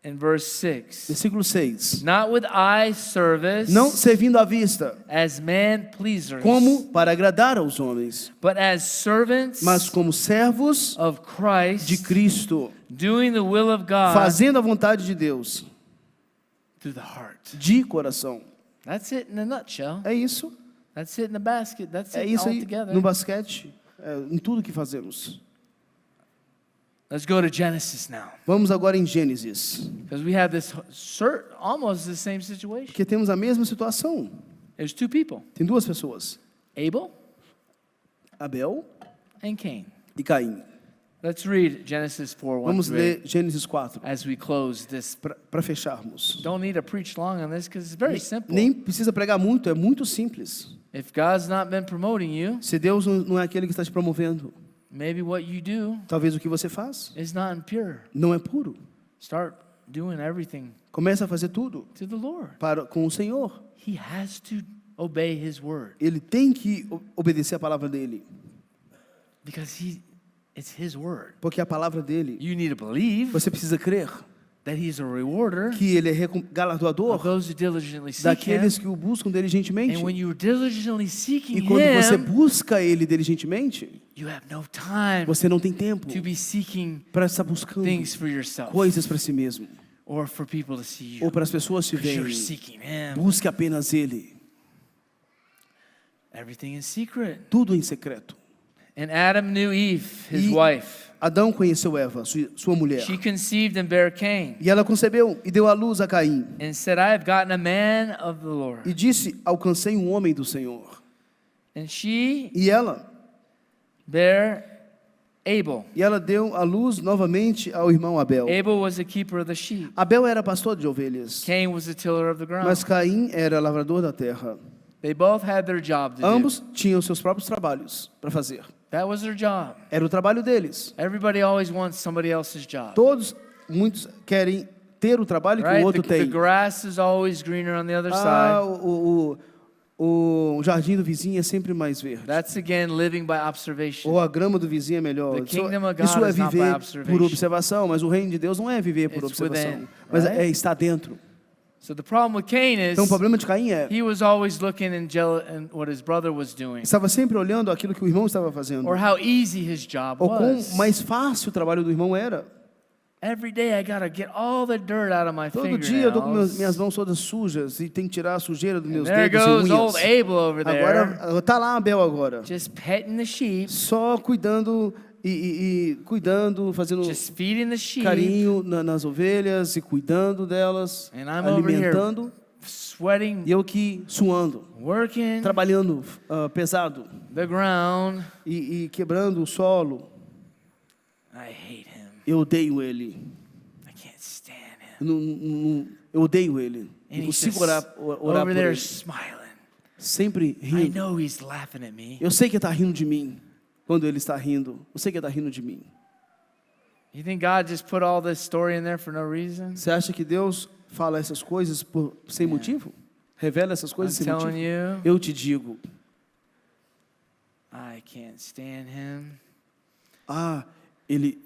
In verse 6. Versículo 6. Not with eye service Não servindo à vista, as man pleasers, como para agradar aos homens, but as servants mas como servos of Christ, de Cristo, doing the will of God fazendo a vontade de Deus, through the heart. de coração. That's it in a nutshell. É isso. That's it in the basket. That's É it isso all aí together. no basquete, em tudo que fazemos. Let's go to Genesis now. Vamos agora em Gênesis, Because we have this almost the same situation. porque temos a mesma situação. There's two people, Tem duas pessoas, Abel Abel and Cain. e Caim. Let's read Genesis 4, 1 Vamos through 8 ler Gênesis 4 as we close this. para fecharmos. Don't need to preach long on this because it's very simple. Nem precisa pregar muito, é muito simples. If God's not been promoting you, Se Deus não é aquele que está te promovendo, maybe what you do talvez o que você faz is not impure. não é puro. Start doing everything Comece a fazer tudo to the Lord. com o Senhor. He has to obey His word Ele tem que obedecer a palavra dele, because it's His word. porque a palavra dele, You need to believe você precisa crer that He's a rewarder que ele é of galardoador those who diligently seek Him. daqueles que o buscam diligentemente. And when you're diligently seeking E quando você Him, busca ele diligentemente, you have no time você não tem tempo to be seeking para estar buscando things for yourself coisas para si mesmo, or for people to see ou you. para as pessoas te Because you're verem. seeking Him. Busque apenas ele, Everything is secret. tudo em secreto. And Adam knew Eve, his E wife. Adão conheceu Eva, sua mulher, She conceived and bare Cain, e ela concebeu e deu à luz a Caim, and said, I have gotten a man of the Lord. e disse: alcancei um homem do Senhor. And she E ela bare Abel. deu à luz novamente ao irmão Abel. Abel was a keeper of the sheep. Abel era pastor de ovelhas, Cain was a tiller of the ground. mas Caim era lavrador da terra. They both had their job to do. Ambos tinham seus próprios trabalhos para fazer. That was their job. Era o trabalho deles. Everybody always wants somebody else's job. Muitos querem ter o trabalho que o Right? outro The tem. grass is always greener on the other Ah, side. o jardim do vizinho é sempre mais verde. That's again living by observation. Ou a grama do vizinho é melhor. The kingdom of God Isso é is not by viver observation. por observação, mas o reino de Deus não é viver por It's observação, within, mas right? é estar dentro. So the problem with Cain is Então o problema de Caim he was always looking and what his brother was doing, estava sempre olhando aquilo que o irmão estava fazendo, or how easy his job ou quão was. mais fácil o trabalho do irmão era. Every day I gotta get all the dirt out of my Todo dia eu tô com fingernails. minhas mãos todas sujas e tenho que tirar a sujeira dos meus There dedos e goes old unhas. Abel over there, Agora tá lá Abel agora, just petting the sheep, só cuidando cuidando, fazendo just feeding the sheep, carinho nas ovelhas e cuidando delas, and I'm over here alimentando, sweating, e eu aqui suando, working trabalhando pesado the ground. e quebrando o solo. I hate him. Eu odeio ele. I can't stand him. Eu odeio ele. And Não he's consigo just orar over por there ele. smiling. Sempre I rindo. know he's laughing at me. Eu sei que está rindo de mim. Quando ele está rindo, eu sei que está rindo de mim. You think God just put all this story in there for no reason? Você acha que Deus fala essas coisas sem motivo? Revela essas I'm coisas sem telling motivo? you, Eu te digo, I can't stand him.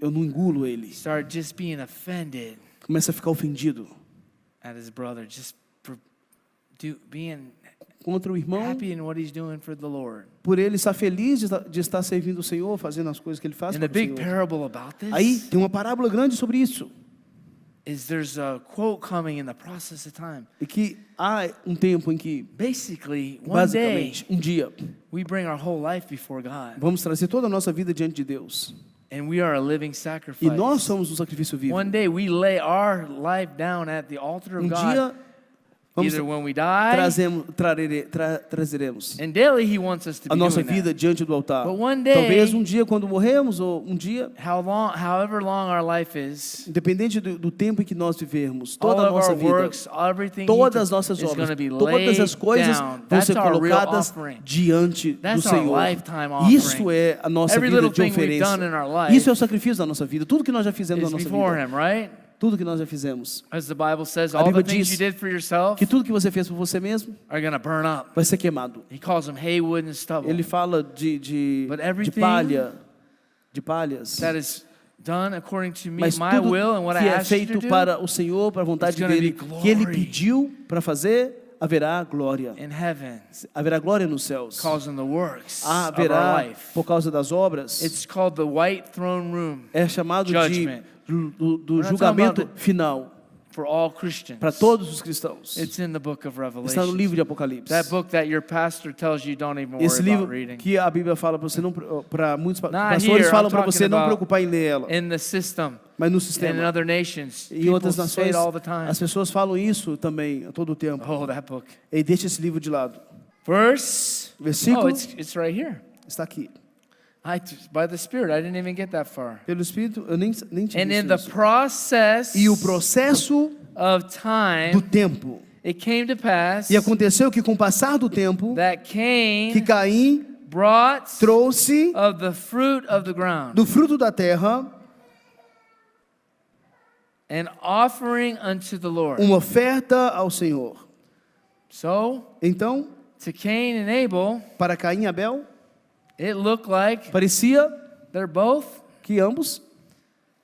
eu não engulo ele. Start just being offended Começa a ficar ofendido at his brother, just for being contra o irmão, happy in what he's doing for the Lord. por ele estar feliz de estar servindo o Senhor, fazendo as coisas que ele faz And para the o big Senhor. parable about Aí this tem uma parábola grande sobre isso. is there's a quote coming in the process of time. E que há um tempo em que, Basically, one day basicamente, um dia, we bring our whole life before God, vamos trazer toda a nossa vida diante de Deus. and we are a living E sacrifice. nós somos um sacrifício vivo. One day we lay our life down at the altar of Um God, dia, vamos either when we die, trazeremos and daily He wants us to a be nossa doing that. vida diante do altar. But one day, Talvez um dia quando morremos, ou um dia, however long our life is, independente do tempo em que nós vivermos, all toda a of nossa our vida, works, everything todas as nossas is going obras, to be todas as laid coisas down. vão That's ser our real colocadas offering. diante do That's our Senhor. lifetime offering. Isso é a nossa Every vida little de thing we've done in oferência. our life Isso é o sacrifício da nossa vida. Tudo que nós já fizemos is na nossa before vida. Him, right? Tudo que nós já fizemos. As the Bible says, A all the Bíblia things diz you did for yourself que tudo que você fez por você mesmo are going to burn up. vai ser queimado. He calls them hay, wood, and stubble. Ele fala de But everything palhas. that is done according to me, Mas my tudo will and what I que é asked you to feito do para o Senhor, para a vontade gonna dele, be que Ele glory. pediu para fazer, haverá glória. in heaven, Haverá glória nos céus. causing the works of our Haverá, life. por causa das obras, It's called the white throne room. é chamado Judgment. do We're not julgamento talking about final. for all Christians. para todos os cristãos. It's in the book of Está no Revelation. livro de Apocalipse. That book that your pastor tells you don't even Esse worry livro about reading. que a Bíblia fala para você não, para muitos Not pastores here, falam I'm para você talking não about preocupar em ler ela, In the system, mas no and in sistema. other nations, Em people outras say nações, it all the time. as pessoas falam isso também a todo tempo. Oh, that book. E deixa esse livro de lado. Verse. Versículo Oh, it's right here. está aqui. By the Spirit, I didn't even get that far. Pelo Espírito, eu nem tinha And in visto the isso. process E o processo of do time, tempo. it came to pass E aconteceu que com o passar do tempo, that que Cain Caim brought trouxe of the fruit of the ground do fruto da terra an offering unto the Lord. uma oferta ao Senhor. So, Então, to Cain and Abel, para Caim e Abel, it looked like parecia they're both que ambos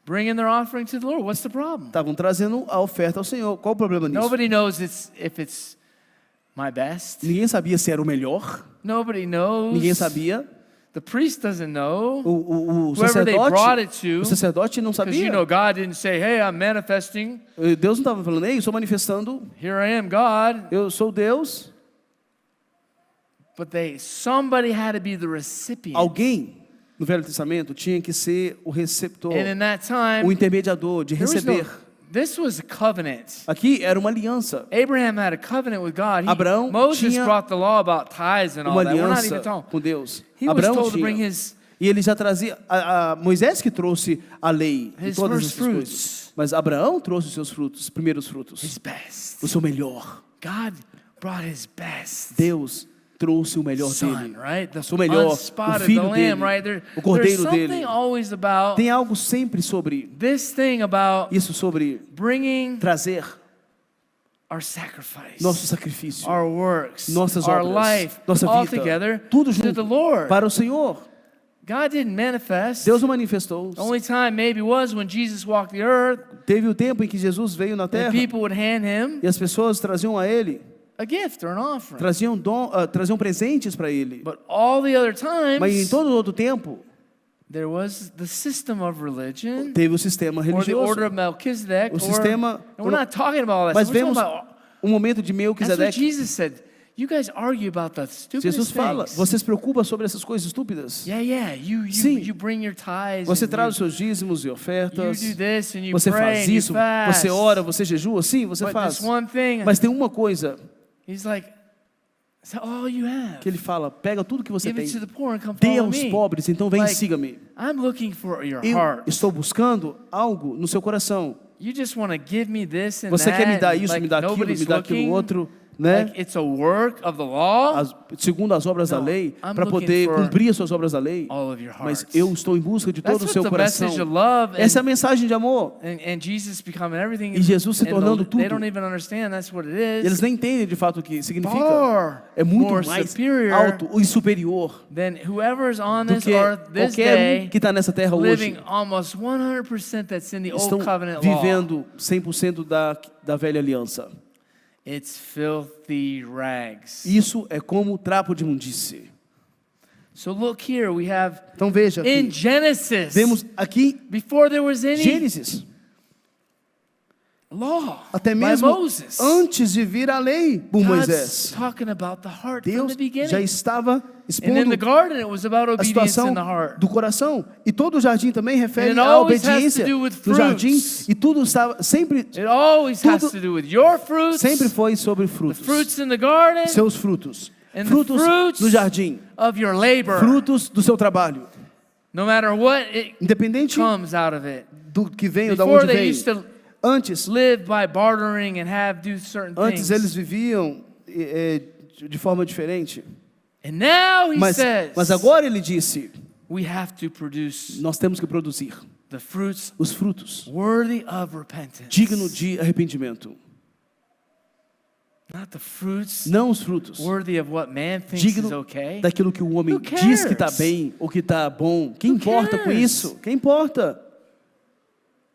bringing their offering to the Lord. What's the problem? estavam trazendo a oferta ao Senhor. Qual o problema nisso? Nobody knows if it's my best. Ninguém sabia se era o melhor. Nobody knows. Ninguém sabia. The priest doesn't know. O Whoever they brought it to, o sacerdote não because sabia. you know God didn't say, "Hey, I'm manifesting. Deus não estava falando, ei, eu estou manifestando, Here I am, God." eu sou Deus. But somebody had to be the recipient. Alguém no Velho Testamento tinha que ser o receptor, And in that o time, intermediador de there was receber. this was a covenant. Aqui era uma aliança. Abraham had a covenant with God. Abraão Moses tinha brought the law about tithes and all Uma that. We're not aliança even talking. com Deus. He was Abraão told to bring tinha. his E ele já trazia, Moisés que trouxe a lei e His todas first essas fruits. coisas. Mas Abraão trouxe os seus frutos, os primeiros frutos. his best. O seu melhor. God brought his best. Deus trouxe o melhor Son, dele. right? The O melhor, o unspotted, the filho lamb, dele, right? o There's cordeiro something dele. always about Tem algo sempre sobre this thing about isso, sobre bringing trazer our sacrifice, nosso sacrifício, our works, nossas our obras, life, nossa all vida, together tudo to the junto Lord. para o Senhor. God didn't manifest. Deus o manifestou. The only time maybe was when Jesus walked the earth, Teve o tempo em que Jesus veio na and terra people would hand him e as pessoas traziam a ele, a gift or an offering. traziam presentes para ele. But all the other Mas em times, todo outro tempo, there was the system of religion, teve o sistema or the religioso. order of Melchizedek, O or, sistema- and we're not talking about all that. Mas stuff. We're vemos talking about, um momento de that's what Melquisedeque. Jesus said. You guys argue about the stupidest Jesus fala, things. você se preocupa sobre essas coisas estúpidas? Yeah, Sim. you bring your tithes. Você and traz os seus dízimos e you ofertas. do this and you Você pray faz and isso, you fast. você ora, você jejua, sim, você But faz. this one thing, Mas tem uma coisa he's like, is that all you have? que ele fala, pega tudo que você Give tem, it to the poor and come dê follow aos me. pobres, então vem e Like, siga-me. I'm looking for your Eu heart. estou buscando algo no seu coração. You just want to give me this and Você that. quer me dar and, isso, like, me dar aquilo, nobody's me dar aquilo looking. outro, né? Like it's a work of the law. Segundo as obras da No, lei, I'm para looking poder for cumprir as suas obras da lei. all of your Mas hearts. eu estou em busca de todo That's o seu what the coração. message of love Essa é a mensagem de amor. and Jesus becoming everything. E Jesus se and tornando They tudo. don't even understand that's what it is. Eles nem entendem de fato o que significa. Far É muito more mais superior alto e superior than whoever's on do this que earth this qualquer day, que está nessa terra living hoje. almost 100% that's in the Estão old covenant law. vivendo 100% da velha aliança. It's filthy rags. Isso é como trapo de imundície. So look here, we have Então veja in aqui, Genesis, vemos aqui before there was any Gênesis, law até by mesmo Moses, antes de vir a lei por God's Moisés. talking about the heart from Deus the beginning. já estava And in expondo the garden, it was about a obedience situação in the heart. do coração. E todo o jardim também refere And it à always has to obediência do with do jardim. fruits. E tudo estava sempre It always Tudo- has to do with your fruits, sempre foi sobre the frutos. fruits in the garden, Seus frutos. and Frutos the fruits do jardim. of your labor. Frutos do seu trabalho. No matter what it Independente comes out of it. do que vem ou de Before onde they vem. used to Antes live by bartering and do certain eles things. viviam de forma diferente. And now he Mas says, agora ele disse, we have to produce nós temos que produzir the fruits os frutos worthy of repentance. digno de arrependimento. Not the fruits Não os frutos worthy of what man thinks is digno okay. daquilo que o homem Who diz que está cares? bem ou que está bom. Quem Who importa com cares? isso? Quem importa?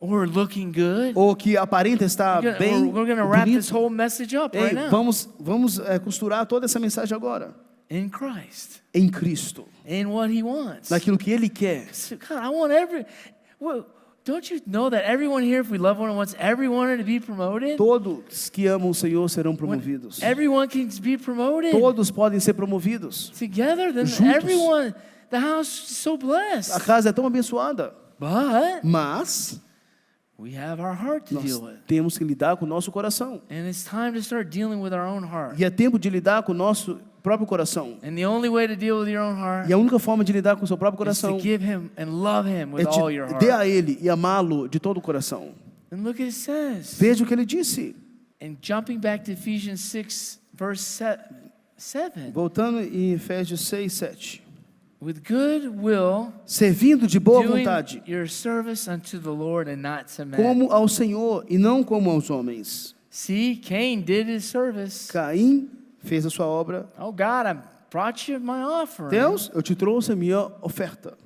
Or looking good. Ou que aparenta estar bem, We're going to wrap this bonito. whole message up Ei, right now. vamos costurar toda essa mensagem agora. In Christ. Em Cristo. In what he wants. Naquilo que Ele quer. God, I want every... Well, don't you know that everyone here, if we love one another, wants everyone to be promoted? Todos que amam o Senhor serão promovidos. Everyone can be promoted Todos podem ser promovidos. together. Then Juntos. everyone, the house is so blessed. A casa é tão abençoada, But mas we have our heart to nós deal with. temos que lidar com o nosso coração. And it's time to start dealing with our own heart. E é tempo de lidar com o nosso próprio coração. And the only way to deal with your own heart E a única forma de lidar com o seu próprio is to coração give him and love him with é all your dê heart. a Ele e amá-lo de todo o coração. And look what it says. Veja o que ele disse. And jumping back to Ephesians 6, verse 7. Voltando em Efésios 6, 7. With good will, Servindo de boa doing vontade, your service unto the Lord and not to men. como ao Senhor e não como aos homens. See, Cain did his service. Caim fez a sua obra. Oh God, I brought you my offering. Deus, eu te trouxe a minha oferta.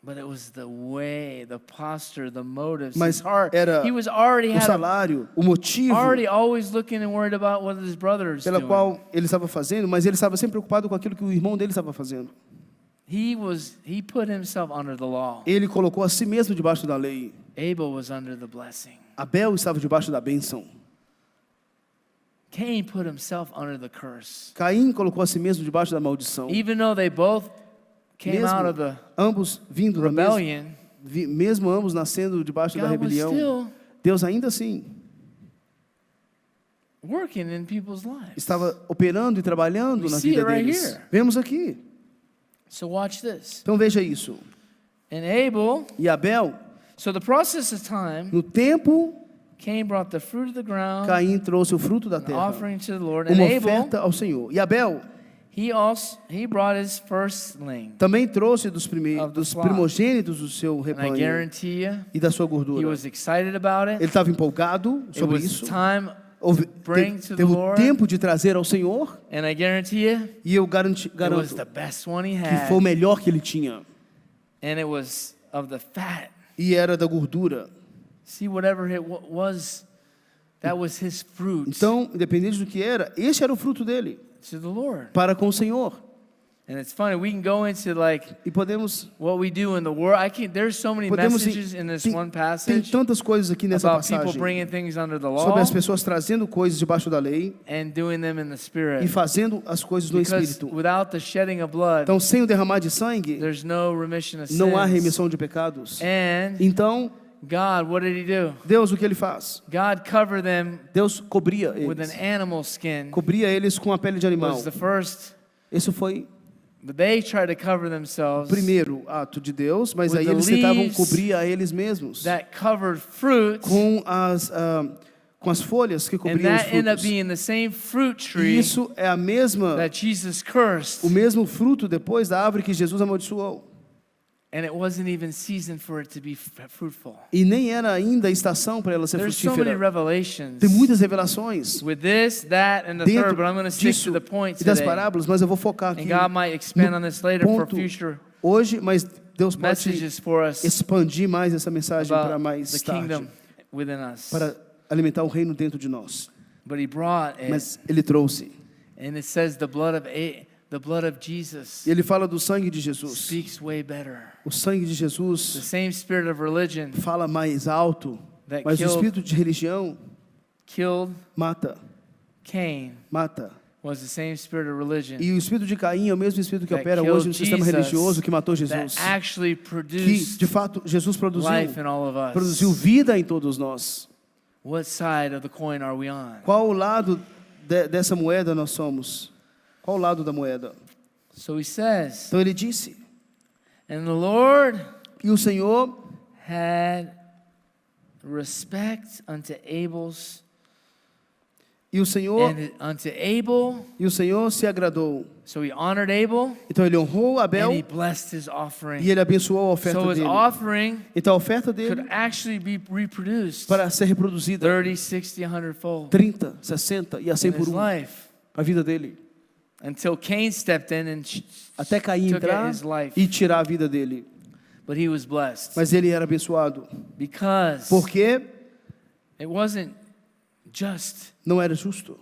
But it was the way, the posture, the motives, Mas his heart. era He was already O had a, salário, o motivo already always looking and worried about what his brothers pela doing. qual ele estava fazendo, mas ele estava sempre preocupado com aquilo que o irmão dele estava fazendo. He put himself under the law. Ele colocou a si mesmo debaixo da lei. Abel was under the blessing. Abel estava debaixo da bênção. Cain put himself under the curse. Caim colocou a si mesmo debaixo da maldição. Even though they both came out of the Ambos vindo da mesma, rebellion, mesmo ambos nascendo debaixo da God was rebelião, still Deus ainda assim working in people's lives. estava operando e trabalhando We na see vida it right deles. here. Vemos aqui. So watch this. Então veja isso. And Abel, E Abel, so the process of time, no tempo, Cain brought the fruit of the ground, Caim trouxe o fruto da an terra, offering to the Lord. And uma Abel, oferta ao Senhor. E Abel he brought his firstling. também trouxe dos Of the flock. primogênitos do seu And I rebanho guarantee you, e da sua he gordura. was excited about Ele it. estava empolgado It sobre was isso. time, bring to the Teve o Lord. tempo de trazer ao Senhor, and I guarantee you, e eu it was garanto the best one he que had. foi o melhor que ele tinha. And it was of the fat. E era da gordura. See, whatever it was, that was his fruit Então, independente do que era, esse era o fruto dele to the Lord. para com o Senhor. And it's funny, we can go into like E podemos what we do in the world. There's so many messages in this one tem passage tantas coisas aqui nessa about people passagem bringing things under the law sobre as pessoas trazendo coisas debaixo da lei and doing them in the spirit. e fazendo as coisas no Because Espírito. without the shedding of blood, Então, sem o derramar de sangue, there's no remission of não há sins. remissão de pecados. And Então, God, what did he do? Deus, o que ele faz? God covered them Deus cobria with an eles. animal skin. Cobria eles com a pele de animal. Was the first, Isso foi but they tried to cover o themselves primeiro ato de Deus, mas With aí the eles tentavam leaves cobrir a eles mesmos that covered fruit, com as folhas que and cobriam os that ended up frutos. being the same fruit E tree isso é a mesma, that Jesus cursed, o mesmo fruto depois da árvore que Jesus amaldiçoou. and it wasn't even season for it to be fruitful. E nem era ainda a estação para ela ser There's so many frutífera. revelations Tem muitas revelações with this, that, and the dentro third, but I'm going to stick disso to the point e das today. parábolas, mas eu vou focar aqui And God might expand on this later for ponto future hoje, mas Deus pode messages for us expandir mais essa mensagem para about mais the tarde, kingdom within us. para alimentar o reino dentro de nós. But he brought it, Mas ele trouxe. and it says the blood of Jesus E ele fala do sangue de Jesus. speaks way better. O sangue de The Jesus same spirit of religion fala mais alto, that mas o killed espírito de religião killed mata, Cain mata. was the same spirit of religion E o espírito de Caim é o mesmo espírito que that opera killed hoje no sistema Jesus, religioso que matou that Jesus. actually Que produced de fato Jesus life in all of us. produziu vida em todos nós. What side of the coin are we on? Qual o lado dessa moeda nós somos? Qual o lado da moeda? So he says, Então ele disse, and the Lord e o Senhor had respect unto Abel's e o Senhor and unto Abel. e o Senhor se agradou. So he honored Abel Então ele honrou Abel and he blessed his offering. e ele abençoou a oferta So his dele. offering Então a oferta could dele actually be reproduced para ser reproduzida 30, 60, 100 fold 30, 60 e a 100 in por his 1 life a vida dele. until Cain stepped in and Até Caim took entrar his life. e tirar a vida dele. But he was blessed Mas ele era abençoado. because Porque it wasn't just não era justo.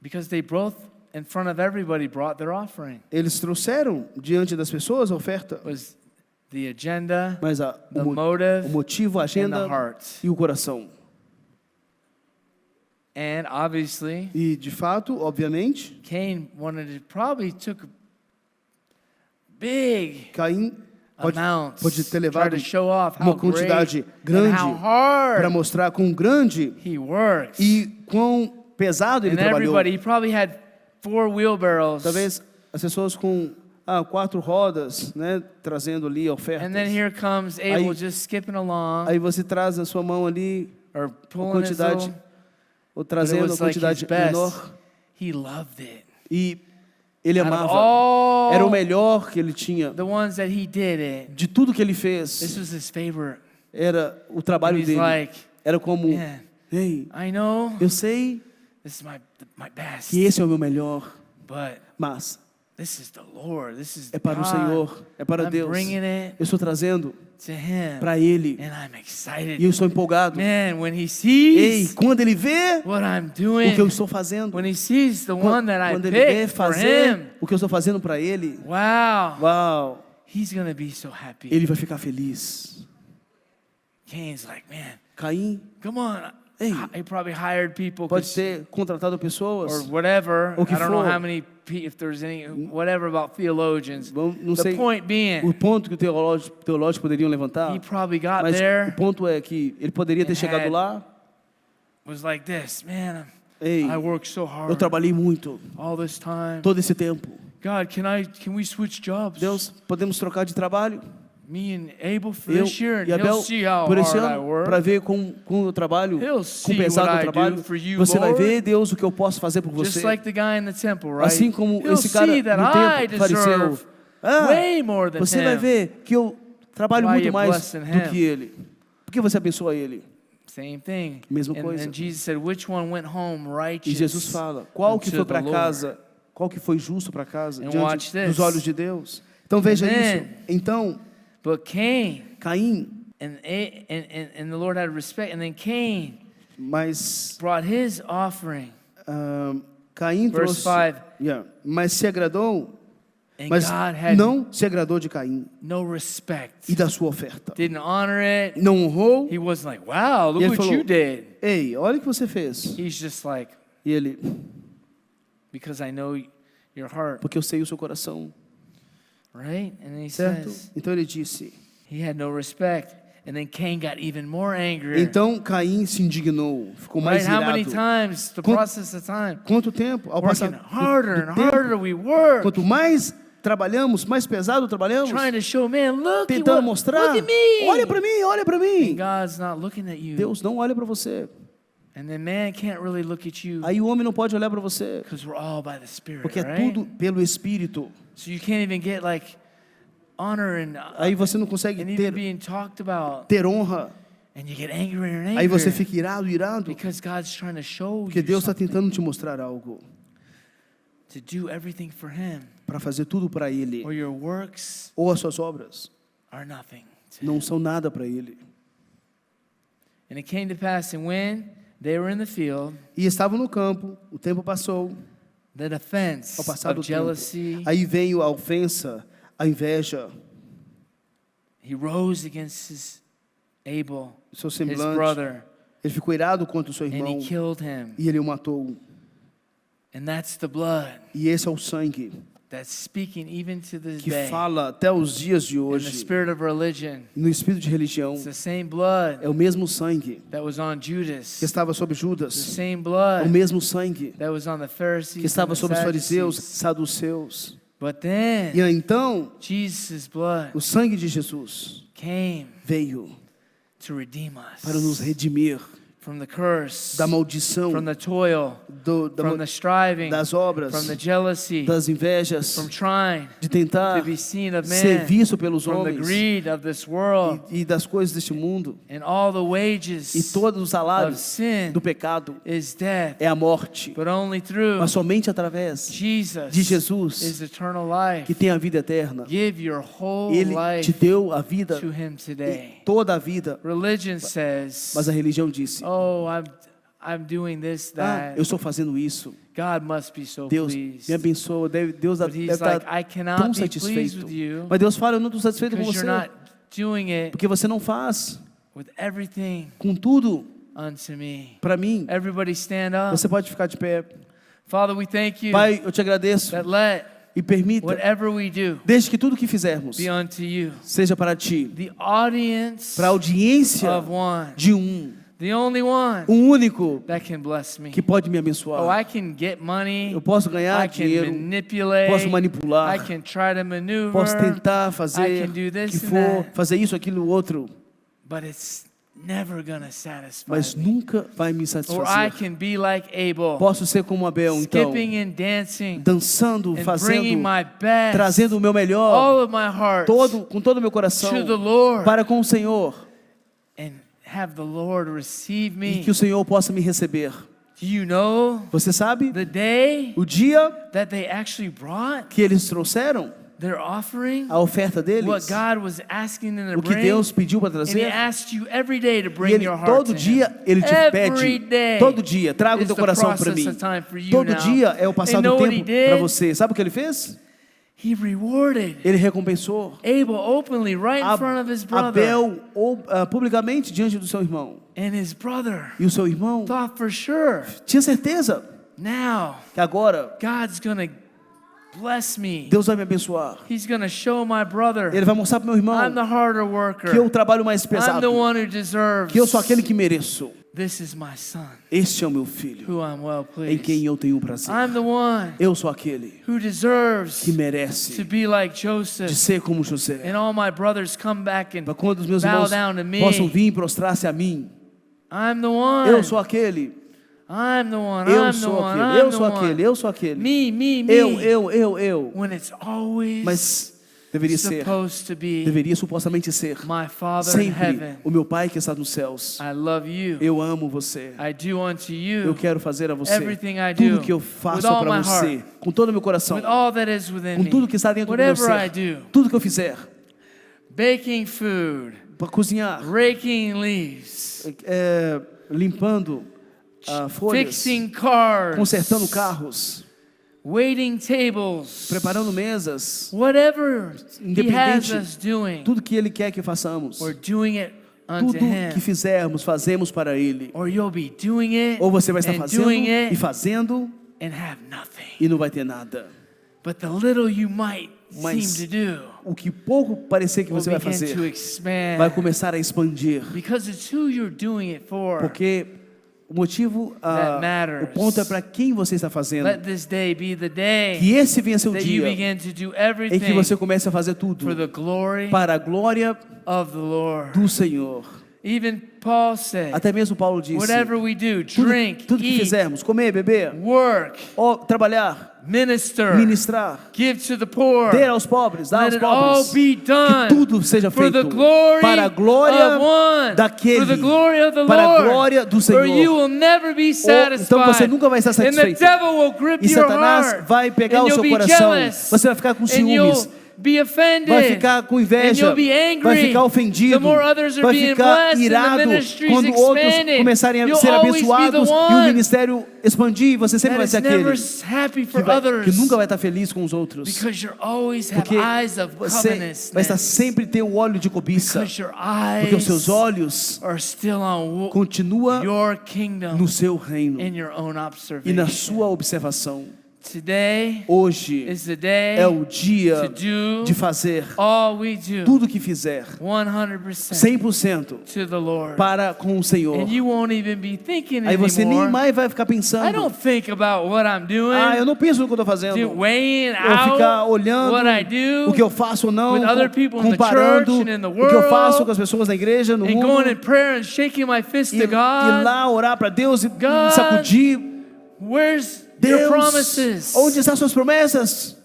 because they both in front of everybody brought their offering. Eles trouxeram diante das pessoas a oferta. It was the agenda, mas the o motive, motivo, a and agenda the heart. e o coração. And obviously, E de fato, obviamente, Cain probably took a big Caim pode amounts, ter tried levado to show off how uma quantidade great and grande how para hard mostrar quão grande he works. e quão pesado ele And trabalhou. everybody, he probably had 4 wheelbarrows. Talvez as pessoas com 4 rodas, né, trazendo ali ofertas. And then here comes Abel Aí- just skipping along, Aí você traz a sua mão ali, or a pulling his quantidade, little, ou but it trazendo a was like his quantidade best. menor. He loved it. E ele Out of amava. all Era o melhor que ele tinha. the ones that he did it, De tudo que ele this fez, was his favorite. era o And trabalho he's dele. like, Era como, man, ei, I know eu sei this is my best, que esse é o meu melhor, but mas this is the Lord. This is é para o God. Senhor, é para I'm Deus. bringing it Eu estou trazendo to Him, para Ele and I'm excited. e eu estou empolgado. Man, when He Ei, sees quando Ele vê what I'm o que eu doing, estou fazendo, when He sees the one that I quando Ele vê picked for fazer Him, o que eu estou fazendo para Ele, wow, uau, He's gonna be so happy. Ele vai ficar feliz. Cain's like, man, Caim come on. Ei. He probably hired people, pode 'cause- ter contratado or pessoas, whatever. O que I don't know for. how many, if there's any, whatever about theologians. não The sei point o being, ponto que o teológico poderiam levantar, he probably got mas o there, ponto é que ele poderia ter and chegado had- lá, was like this, man, ei, I worked so eu hard trabalhei muito, all this time. todo esse tempo. God, can we switch jobs? Deus, podemos trocar de trabalho? Me and Abel for Eu this year, and e he'll Abel see how por esse hard I ano, work. para ver como eu trabalho, He'll com see pesado what eu I trabalho. do for you, Você vai Lord. ver, Deus, o que eu posso fazer por você. Just like the guy in the temple, right? Assim como He'll esse cara see that no I templo, fariseu. deserve Ah, way more than você vai him. ver que eu trabalho Why muito you mais blessing do him? que ele. Por que você abençoa ele? Same thing. Mesma coisa. And Jesus said, which one went home righteous? E Jesus fala, qual que unto foi the para Lord? casa, qual que foi justo para casa, And watch diante this. dos olhos de Deus. Então veja then- isso. Então, But Cain, Caim, and the Lord had respect. And then Cain mas brought his offering. Caim Verse trouxe, 5. mas se agradou, And mas God had não se agradou de Caim no respect. e da sua oferta. Didn't honor it. Não honrou. He wasn't like, wow, look E ele what falou, you did. ei, olha o que você fez. He's just like, E ele, because I know your heart, porque eu sei o seu coração, right? And he certo? says, Então ele disse. he had no respect. And then Cain got even more angry. Então Caim se indignou, ficou Right? mais How many irado. times, the Quant- process of time, Quanto tempo? Ao passar working harder and tempo, harder we work, quanto mais trabalhamos, mais pesado trabalhamos, trying to show, man, look at tentando what, mostrar, look at me. olha para mim, olha para And mim. God's not looking at you. Deus não olha para você. And then man can't really look at you Aí o homem não pode olhar para você, because we're all by the Spirit, porque é right? tudo pelo Espírito. So you can't even get like honor and Aí você não consegue even being talked about, ter honra. and you get angry and Aí você angry fica irado, because God's trying to show porque you Deus está something, tentando te mostrar algo to do everything for Him, para fazer tudo para Ele. or your works Ou as suas obras are nothing to não são nada para Ele. And it came to pass, and when they were in the field, E estavam no campo, o tempo passou, the offense ao passar do of tempo. jealousy, Aí veio a ofensa, a inveja, he rose against his Abel, seu his semblante. brother, Ele ficou irado contra o seu and irmão he killed him. e ele o matou. And that's the blood E esse é o sangue that's speaking even to this que day. fala até os dias de In the hoje spirit of religion, no espírito de religião. it's the same blood É o mesmo sangue that was on Judas, que estava sobre the Judas. same É o blood mesmo sangue that was on the que Pharisees estava and the sobre os fariseus, Sadducees. saduceus. But then E então Jesus' blood o sangue de Jesus came veio to redeem para nos us redimir from the curse, da maldição, from the toil, from the striving, das obras, from the jealousy, das invejas, from trying de tentar to be seen of ser man, visto pelos from the homens greed of this world, e das coisas deste mundo. and all the wages E todos os of salários sin do pecado is death, é a morte. but only through Mas somente através Jesus de Jesus is eternal life. que tem a vida eterna. Give your whole Ele te life deu a vida, to Him today. toda a vida. Religion says, Mas a religião disse, oh, I'm doing this, that. eu estou fazendo isso. God must be so Deus pleased. me abençoa. Deus But deve He's estar like, I tão cannot be pleased satisfeito. with you Mas Deus fala, eu não estou satisfeito com because você. you're not doing it porque você não faz with everything com tudo unto me. para mim. Everybody stand up. Você pode ficar de pé. Father, we thank you Pai, eu te agradeço that let e permita, whatever we do desde que tudo que fizermos be unto you. seja para ti, The audience para a audiência of one, de um the only one único that can bless me. que pode me Oh, abençoar. I can get money. Eu posso ganhar I can dinheiro, manipulate. posso I manipular, can try to maneuver. posso tentar I fazer can do o this que and for, that. fazer isso, aquilo, outro, But it's never gonna satisfy mas me. nunca vai me Or I satisfazer. can be like Abel, Posso ser como Abel, então, skipping and dancing dançando, and bringing fazendo, my best, trazendo o meu melhor, all of my heart com todo o meu coração, to the Lord, para com o Senhor, and have the Lord receive e me. que o Senhor possa me receber. Do you know Você sabe the day o dia that they actually brought que eles trouxeram their offering? a oferta What deles, God was asking them to o que bring? Deus pediu para And He trazer, asked you every day to e bring ele, your heart todo to dia Him. ele te Every pede, day todo dia, traga o is teu the coração para process mim. of time for you Todo now. dia é o And passar do know what He tempo para did? você. Sabe o que ele fez? He rewarded Ele recompensou Abel openly right in front of his brother. Abel publicamente diante do seu irmão. And his brother E o seu irmão thought for sure, tinha certeza now que agora God's going to bless me. Deus vai me abençoar. He's going to show my brother Ele vai mostrar para meu irmão I'm the harder worker. que eu trabalho mais I'm the pesado, one who deserves. que eu sou aquele que mereço. This is my son, Este é o meu filho, who I'm well em quem pleased. eu tenho prazer. I'm the one Eu sou aquele who deserves que to merece be like de Joseph. ser como José. And all my brothers come back and Para quando os meus bow irmãos down to me. possam vir e prostrar-se a mim. I'm the one. Eu sou aquele. I'm the one. Eu I'm the sou one. aquele. Eu I'm sou the one. aquele. Eu sou aquele. Me. Eu. When it's always Mas deveria ser, supposed to be deveria supostamente ser my Father in sempre heaven. o meu Pai que está nos céus. I love you. Eu amo você. I do unto Eu you quero fazer a você everything I tudo do que eu with faço all para my você, heart, com todo o meu coração, with all that is within com tudo me. que está dentro do meu Whatever I ser, do, tudo que eu fizer, baking food, para cozinhar, raking leaves, limpando folhas, fixing cars, consertando carros, waiting tables, preparando mesas, whatever He has independente, us doing, tudo que Ele quer que façamos, we're doing it unto tudo que Him. fizermos, fazemos para Ele. Or you'll be doing it Ou você vai estar and fazendo doing e it fazendo and have nothing. e não vai ter nada. But the little you might Mas seem to do o que pouco parecer que will você vai begin to fazer expand vai começar a expandir, because it's who you're doing it for. porque o motivo, That matters. o ponto é para quem você está fazendo. Let this day be the day Que esse venha ser o that you dia begin to do em que everything você comece a fazer tudo for the glory para a glória of the Lord. do Senhor. Even Paul said, Até mesmo Paulo disse: whatever we do, tudo, drink, tudo que eat, fizermos, comer, beber, work, trabalhar, minister, ministrar, give to the poor, ter aos pobres, dar let aos it all pobres, be que done tudo seja for the feito glory para a glória of one, daquele, for the glory of the para a Lord, glória do or you Senhor. will never be Então você satisfied. nunca vai estar And the satisfeito. devil will grip E your Satanás heart, vai pegar and o you'll seu be coração. jealous, Você vai ficar com and ciúmes, you'll be offended, vai ficar com and inveja, you'll be angry. vai ficar ofendido, The more others are vai being ficar blessed and the irado ministry's quando outros expanding, começarem a you'll ser always be the abençoados e o one ministério expandir. Você sempre that vai is ser never aquele happy for que, others, que nunca vai estar feliz com os outros, because you always have porque eyes of você vai estar covetousness, sempre ter o olho de cobiça, because your porque os seus eyes olhos are still on continuam your kingdom no seu reino in your own e na observation. sua observação. Today Hoje is the day é o dia to do de fazer all we do tudo que fizer 100% 100% to the Lord. para com o Senhor. And you won't even be thinking Aí você nem anymore. mais vai ficar I pensando: don't think about what I'm doing, eu não penso no que eu estou fazendo. weighing Eu ficar out olhando what I do, o que eu faço ou não, with other people in the comparando church and in the o que eu faço world, com as pessoas na igreja, no and mundo, going in prayer and shaking my fist e to God. lá orar para Deus e God, sacudir. Where's your Deus, promises? onde estão suas promessas?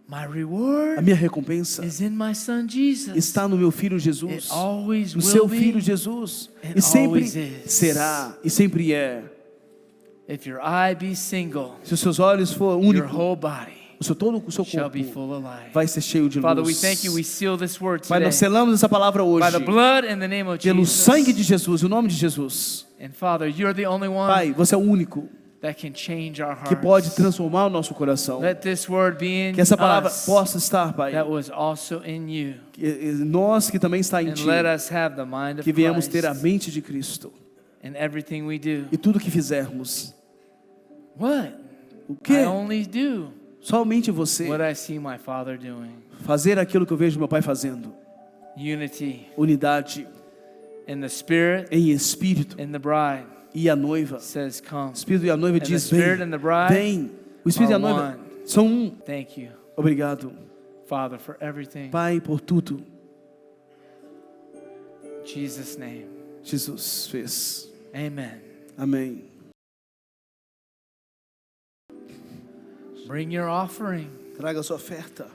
My A reward minha recompensa is in my son Jesus. está no meu filho It Jesus, always no will seu be. filho Jesus, It e sempre always is. será, e sempre é. If your eye be single, Se os seus olhos for your único, whole body todo o seu shall be corpo full of light. vai ser cheio de Father, we luz. thank you. We seal this word Pai, today nós selamos essa palavra hoje by the blood and the name of pelo Jesus. sangue de Jesus, o nome de Jesus. And Father, you're the only one Pai, você é o único that can change our que pode hearts. transformar o nosso coração. Let this word be in Que essa palavra us possa estar, Pai. that was also in you. Nós que também está em And Ti, let us have the mind of que venhamos Christ ter a mente de Cristo. in everything we do. E tudo que fizermos. What? O quê? I only do Somente você. what I see my Father doing. Fazer aquilo que eu vejo meu Pai fazendo. Unity Unidade in the Spirit, em espírito. in the bride E a noiva. says, come. O Espírito e a noiva And the diz, Spirit vem. and the bride Vem. O Espírito e a are noiva one. são um. Thank you, Obrigado, Father, for everything. Pai, por tudo. In Jesus' name, Jesus fez. amen. Amém. Bring your offering. Traga a sua oferta.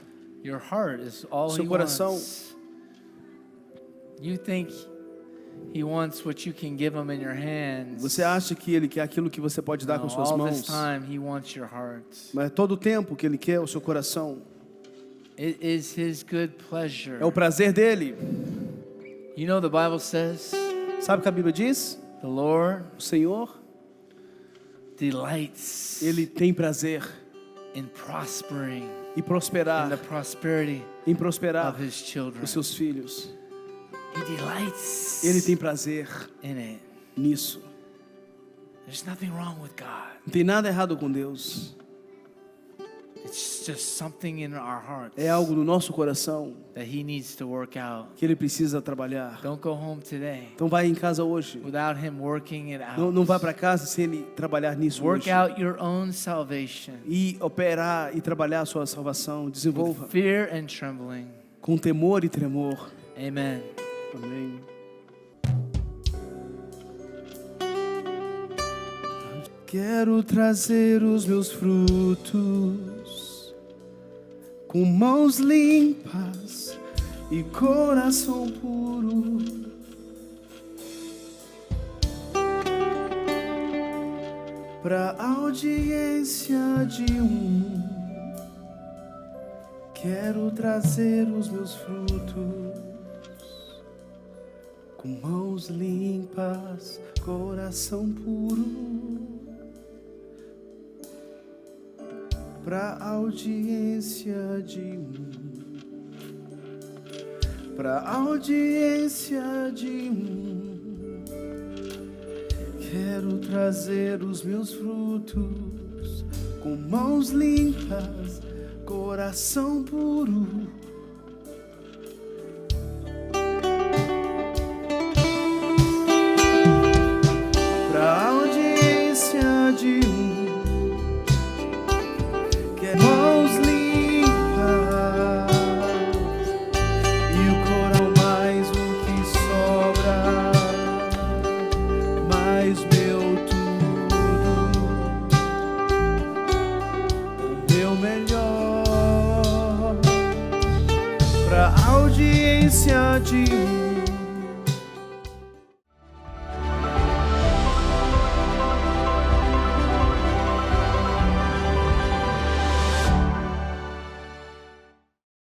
Your heart is all Seu he coração. wants. You think he wants what you can give him in your hands. Você acha que Ele quer aquilo que você pode dar No, com suas all this mãos? time he wants your heart. Mas todo o tempo que Ele quer o seu coração. It is his good pleasure. É o prazer dEle. You know the Bible says Sabe o que a Bíblia diz? the Lord O Senhor, delights Ele tem prazer in prospering em in prosperar, the prosperity em prosperar of his children. os seus filhos. He delights Ele tem prazer in it. nisso. There's nothing wrong with God. Não tem nada errado com Deus. It's just something in our hearts É algo no nosso coração that he needs to work out. que Ele precisa trabalhar. Don't go home today Então vai em casa hoje. without him working it out. Não vá para casa sem Ele trabalhar nisso Work hoje. out your own salvation E operar e trabalhar a sua salvação. with Desenvolva fear and trembling. com temor e tremor. Amen. Amém. Quero trazer os meus frutos com mãos limpas e coração puro. Pra audiência de um, quero trazer os meus frutos com mãos limpas, coração puro. Pra audiência de um, pra audiência de um, quero trazer os meus frutos com mãos limpas, coração puro. Pra audiência de um, que é mãos limpas e o coração mais o que sobra, mais meu tudo, o meu melhor. Pra audiência de um,